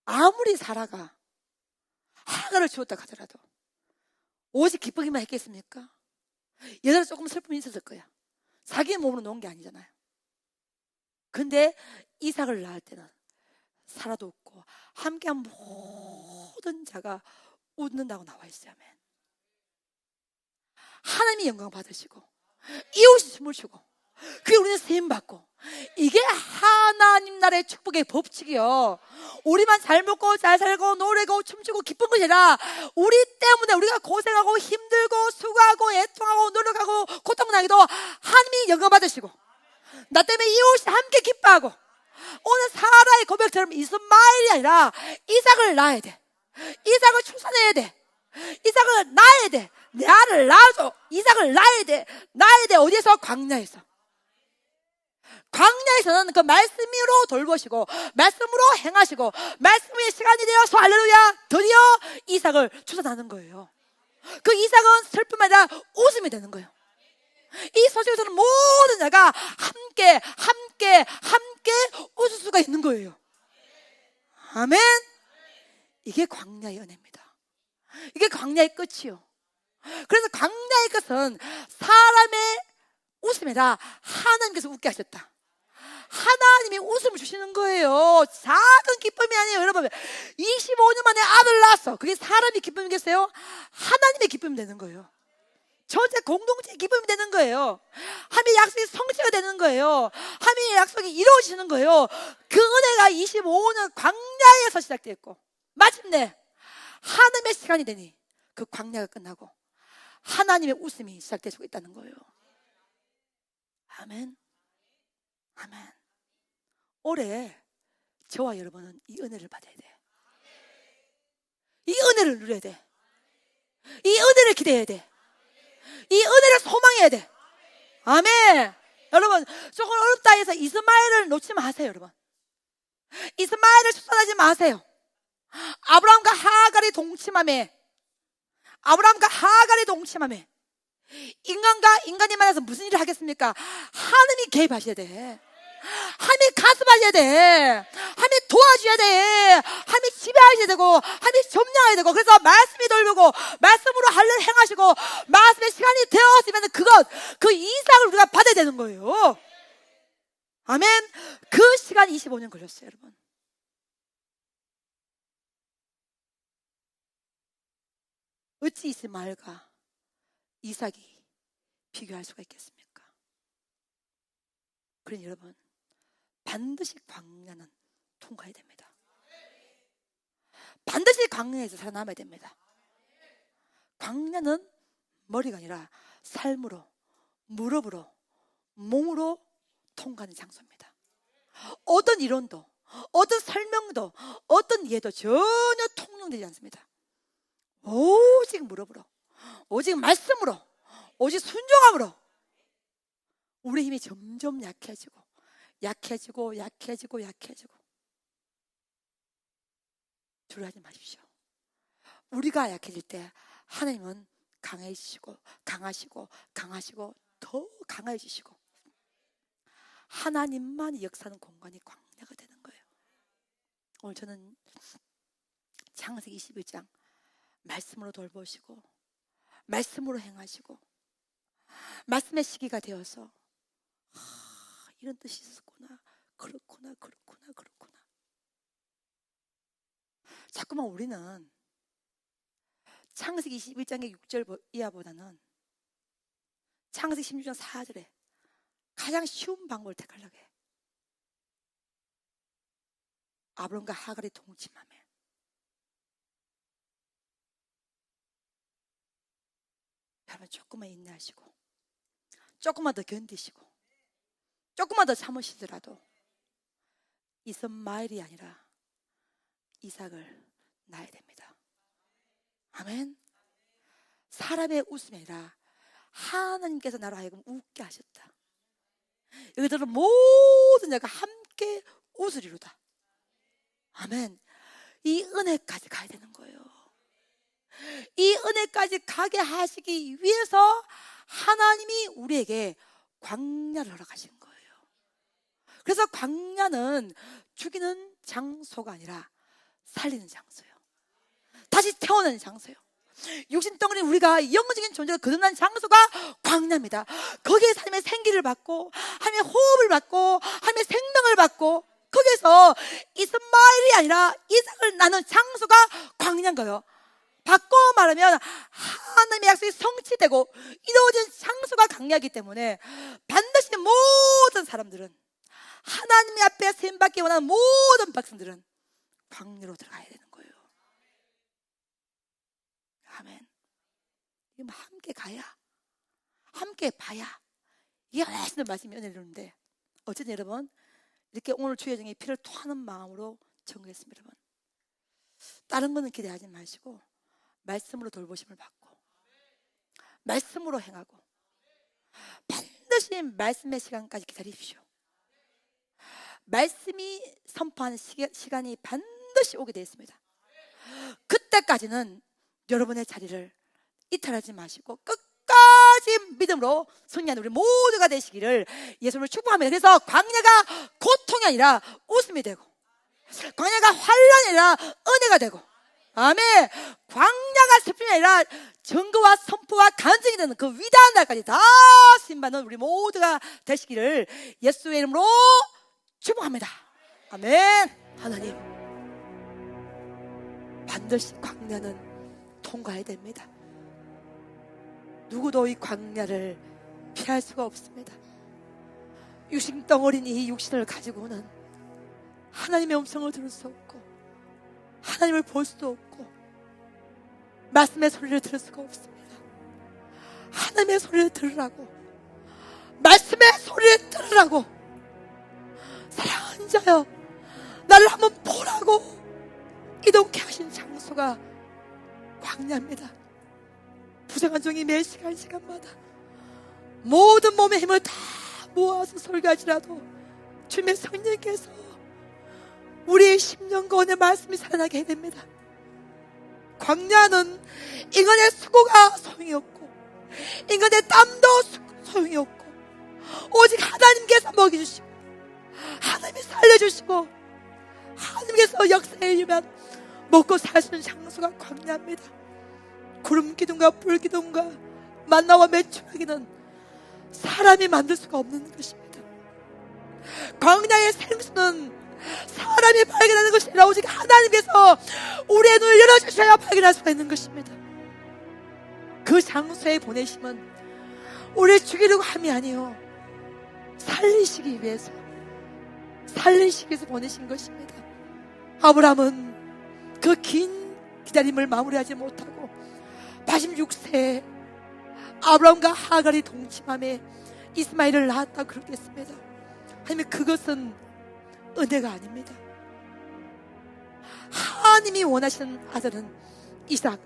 A: 아무리 사라가 하갈을 주었다 하더라도 오직 기쁘기만 했겠습니까? 여자는 조금 슬픔이 있었을 거야. 자기 몸으로 놓은 게 아니잖아요. 근데 이삭을 낳을 때는 사라도 웃고 함께한 모든 자가 웃는다고 나와 있어요. 아멘. 하나님이 영광 받으시고 이웃이 춤을 추고 그게 우리는 세임받고, 이게 하나님 나라의 축복의 법칙이요. 우리만 잘 먹고 잘 살고 노래고 춤추고 기쁜 것이 아니라 우리 때문에 우리가 고생하고 힘들고 수고하고 애통하고 노력하고 고통당해도 하나님이 영광 받으시고 나 때문에 이웃이 함께 기뻐하고, 오늘 사라의 고백처럼 이스마엘이 아니라 이삭을 낳아야 돼. 이삭을 출산해야 돼. 이삭을 낳아야 돼. 내 아를 낳아줘. 이삭을 낳아야 돼. 낳아야 돼. 어디에서? 광야에서. 광야에서는 그 말씀으로 돌보시고 말씀으로 행하시고 말씀의 시간이 되어서 할렐루야 드디어 이삭을 출산하는 거예요. 그 이삭은 슬픔이 아니라 웃음이 되는 거예요. 이 소식에서는 모든 자가 함께 웃을 수가 있는 거예요. 아멘. 이게 광야의 은혜입니다. 이게 광야의 끝이요. 그래서 광야의 끝은 사람의 웃음이 아니라 하나님께서 웃게 하셨다. 하나님이 웃음을 주시는 거예요. 작은 기쁨이 아니에요. 여러분, 25년 만에 아들 낳았어. 그게 사람의 기쁨이겠어요? 하나님의 기쁨이 되는 거예요. 전체 공동체의 기쁨이 되는 거예요. 하나님의 약속이 성취가 되는 거예요. 하나님의 약속이 이루어지는 거예요. 그 은혜가 25년 광야에서 시작됐고 마침내 하나님의 시간이 되니 그 광야가 끝나고 하나님의 웃음이 시작되고 있다는 거예요. 아멘. 아멘. 올해 저와 여러분은 이 은혜를 받아야 돼. 이 은혜를 누려야 돼. 이 은혜를 기대해야 돼. 이 은혜를 소망해야 돼. 아멘. 여러분, 조금 어렵다 해서 이스마엘을 놓지 마세요. 여러분, 이스마엘을 추천하지 마세요. 아브라함과 하갈이 동침함에, 아브라함과 하갈이 동침함에 인간과 인간이 만나서 무슨 일을 하겠습니까? 하나님이 개입하셔야 돼. 하나님이 가슴하셔야 돼. 하나님이 도와줘야 돼. 하나님이 지배하셔야 되고 하나님이 점령해야 되고, 그래서 말씀이 돌보고 말씀으로 할례를 행하시고 말씀의 시간이 되었으면 그 이삭을 우리가 받아야 되는 거예요. 아멘. 그 시간 25년 걸렸어요. 여러분, 어찌 이스마엘과 이삭이 비교할 수가 있겠습니까? 그러니 여러분, 반드시 광야는 통과해야 됩니다. 반드시 광야에서 살아남아야 됩니다. 광야는 머리가 아니라 삶으로, 무릎으로, 몸으로 통과하는 장소입니다. 어떤 이론도, 어떤 설명도, 어떤 이해도 전혀 통용되지 않습니다. 오직 무릎으로, 오직 말씀으로, 오직 순종함으로 우리 힘이 점점 약해지고 두려워하지 마십시오. 우리가 약해질 때 하나님은 강하시고 더 강해지시고 하나님만 역사하는 공간이 광야가 되는 거예요. 오늘 저는 창세기 21장 말씀으로 돌보시고 말씀으로 행하시고 말씀의 시기가 되어서 이런 뜻이 있었구나, 그렇구나. 자꾸만 우리는 창세기 21장의 6절 이하보다는 창세기 16장 4절에 가장 쉬운 방법을 택하려고 해. 아브람과 하갈이 동침하며 여러분, 조금만 인내하시고 조금만 더 견디시고 조금만 더 참으시더라도 이스마엘이 아니라 이삭을 낳아야 됩니다. 아멘. 사람의 웃음이 아니라 하나님께서 나로 하여금 웃게 하셨다. 여기들은 모든 자가 함께 웃으리로다. 아멘. 이 은혜까지 가야 되는 거예요. 이 은혜까지 가게 하시기 위해서 하나님이 우리에게 광야를 허락하신 거예요. 그래서 광야는 죽이는 장소가 아니라 살리는 장소예요. 다시 태어나는 장소예요. 육신 덩어리 우리가 영적인 존재가 거듭난 장소가 광야입니다. 거기에 하나님의 생기를 받고 하나님의 호흡을 받고 하나님의 생명을 받고 거기서 이스마엘이 아니라 이삭을 낳는 장소가 광야인 거예요. 바꿔 말하면 하나님의 약속이 성취되고 이루어진 장소가 광야이기 때문에 반드시 모든 사람들은 하나님의 앞에 세임받기 원하는 모든 백성들은 광야로 들어가야 되는 거예요. 아멘. 함께 가야, 함께 봐야 이게 하나님의 말씀이 은혜로운데 어쨌든 여러분 이렇게 오늘 주의 정에 피를 토하는 마음으로 정했습니다. 여러분 다른 거는 기대하지 마시고 말씀으로 돌보심을 받고 말씀으로 행하고 반드시 말씀의 시간까지 기다리십시오. 말씀이 선포하는 시간이 반드시 오게 되어 있습니다. 그때까지는 여러분의 자리를 이탈하지 마시고 끝까지 믿음으로 승리하는 우리 모두가 되시기를 예수님을 축복합니다. 그래서 광야가 고통이 아니라 웃음이 되고 광야가 환란이 아니라 은혜가 되고 아멘. 광야가 슬픔이 아니라 증거와 선포와 간증이 되는 그 위대한 날까지 다 쓰임받는 우리 모두가 되시기를 예수의 이름으로 축복합니다. 아멘. 하나님 반드시 광야는 통과해야 됩니다. 누구도 이 광야를 피할 수가 없습니다. 육신 덩어리인 이 육신을 가지고는 하나님의 음성을 들을 수 없고 하나님을 볼 수도 없고 말씀의 소리를 들을 수가 없습니다. 하나님의 소리를 들으라고 말씀의 소리를 들으라고 사랑하는 자여 나를 한번 보라고 이동케 하신 장소가 광야입니다. 부정한 종이 매 시간마다 모든 몸의 힘을 다 모아서 설교하지라도 주님의 성령께서 우리의 심령과 오늘 말씀이 살아나게 해야 됩니다. 광야는 인간의 수고가 소용이 없고 인간의 땀도 소용이 없고 오직 하나님께서 먹여주시고 하나님이 살려주시고 하나님께서 역사에 일면 먹고 살 수 있는 장소가 광야입니다. 구름 기둥과 불 기둥과 만나와 메추라기는 사람이 만들 수가 없는 것입니다. 광야의 생수는 사람이 발견하는 것이 아니라 오직 하나님께서 우리의 눈을 열어주셔야 발견할 수가 있는 것입니다. 그 장소에 보내심은 우리를 죽이려고 함이 아니요 살리시기 위해서 보내신 것입니다. 아브라함은 그 긴 기다림을 마무리하지 못하고 86세에 아브라함과 하갈이 동침함에 이스마엘을 낳았다고 그러겠습니다. 하지만 그것은 은혜가 아닙니다. 하나님이 원하시는 아들은 이삭,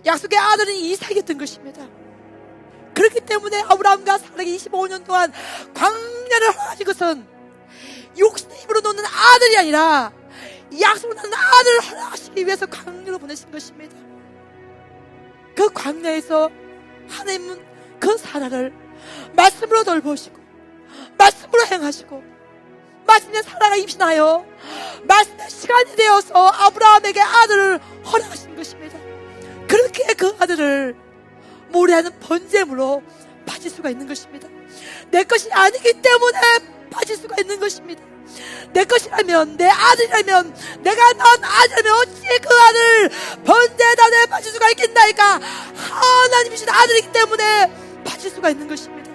A: 약속의 아들은 이삭이었던 것입니다. 그렇기 때문에 아브라함과 사라에게 25년 동안 광야를 허락하신 것은 육신의 힘으로 놓는 아들이 아니라 약속을 낳는 아들을 허락하시기 위해서 광야로 보내신 것입니다. 그 광야에서 하나님은 그 사라를 말씀으로 돌보시고 말씀으로 행하시고 마침내 사라가 임신하여 말씀의 시간이 되어서 아브라함에게 아들을 허락하신 것입니다. 그렇게 그 아들을 모래하는 번제물로 바칠 수가 있는 것입니다. 내 것이 아니기 때문에 바칠 수가 있는 것입니다. 내 것이라면, 내 아들이라면, 내가 낳은 아들이라면 어찌 그 아들을 번제에다 내 바칠 수가 있겠나이까? 하나님이신 아들이기 때문에 바칠 수가 있는 것입니다.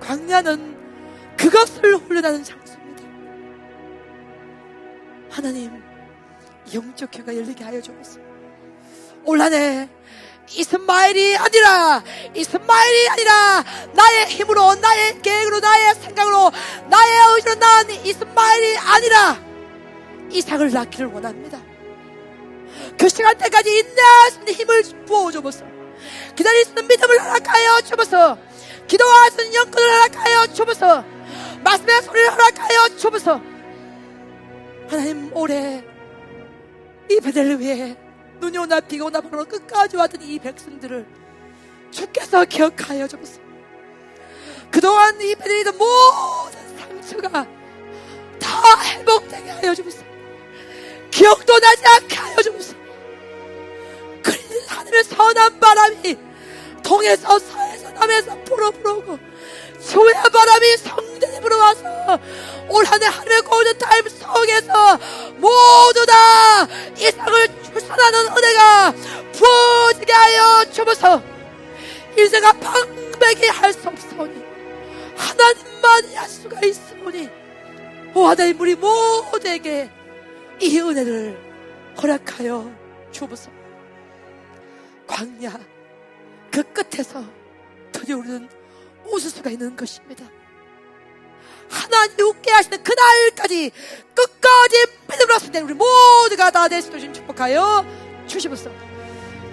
A: 광야는 그것을 훈련하는 장소입니다. 하나님, 영적 귀가 열리게 하여 주옵소서. 올한해 이스마엘이 아니라 나의 힘으로, 나의 계획으로, 나의 생각으로, 나의 의지로 낳은 이스마엘이 아니라 이삭을 낳기를 원합니다. 그 시간대까지 인내할 수 있는 힘을 부어주옵소서. 기다릴 수 있는 믿음을 허락하여 주옵소서. 기도할 수 있는 영권을 허락하여 주옵소서. 말씀의 소리를 허락하여 주옵소서. 하나님, 올해 이 베델을 위해 눈이 오나 비가 오나 바로 끝까지 왔던 이 백성들을 주께서 기억하여 주옵소서. 그동안 이 베델의 모든 상처가 다 회복되게 하여 주옵소서. 기억도 나지 않게 하여 주옵소서. 큰일 하늘의 선한 바람이 동에서 서에서 남에서 불어오고 주의 바람이 성전에 불어와서 올 한해 하늘의 골든타임 속에서 모두 다 이삭을 출산하는 은혜가 부어지게 하여 주옵소서. 인생아 방백이 할 수 없사오니 하나님만이 할 수가 있으오니 오 하나님 우리 모두에게 이 은혜를 허락하여 주옵소서. 광야 그 끝에서 드디어 우리는 웃을 수가 있는 것입니다. 하나님 웃게 하시는 그날까지 끝까지 믿음으로 쓰는 우리 모두가 다 될 수 있도록 축복하여 주시옵소서.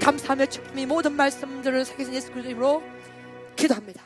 A: 감사하며 축복이 모든 말씀들을 새기신 예수 그리스도 이름으로 기도합니다.